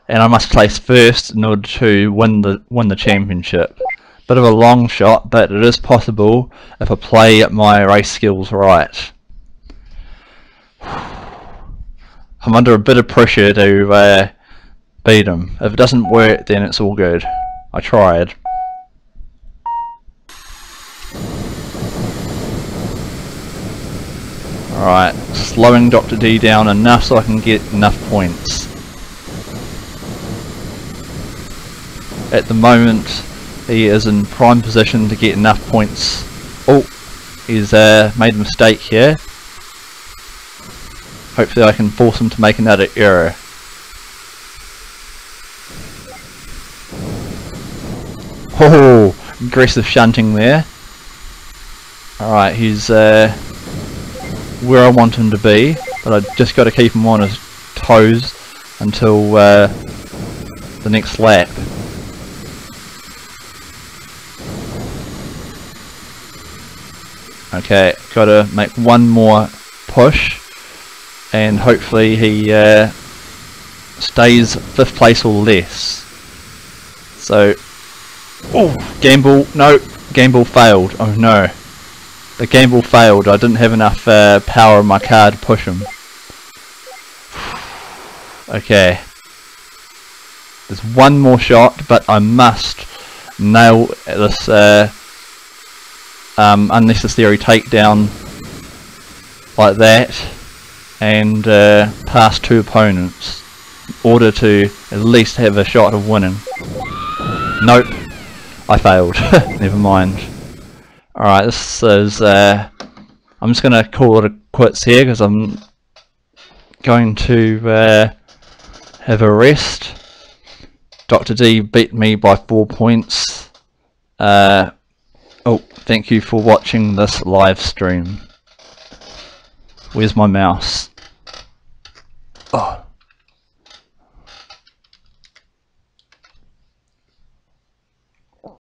and I must place 1st in order to win the championship. Bit of a long shot, but it is possible if I play my race skills right. I'm under a bit of pressure to beat him. If it doesn't work, then it's all good. I tried. Alright, slowing Dr. D down enough so I can get enough points. At the moment, he is in prime position to get enough points. Oh, he's made a mistake here. Hopefully I can force him to make another error. Oh, aggressive shunting there. Alright, he's where I want him to be, but I've just got to keep him on his toes until the next lap. Okay, got to make one more push and hopefully he stays 5th place or less. So, oh, gamble, no, gamble failed. Oh no, the gamble failed. I didn't have enough power in my car to push him. Okay, there's one more shot, but I must nail this unnecessary takedown like that and pass 2 opponents in order to at least have a shot of winning. Nope, I failed. Never mind. Alright, this is I'm just gonna call it quits here because I'm going to have a rest. Dr. D beat me by 4 points. Oh, thank you for watching this live stream. Where's my mouse?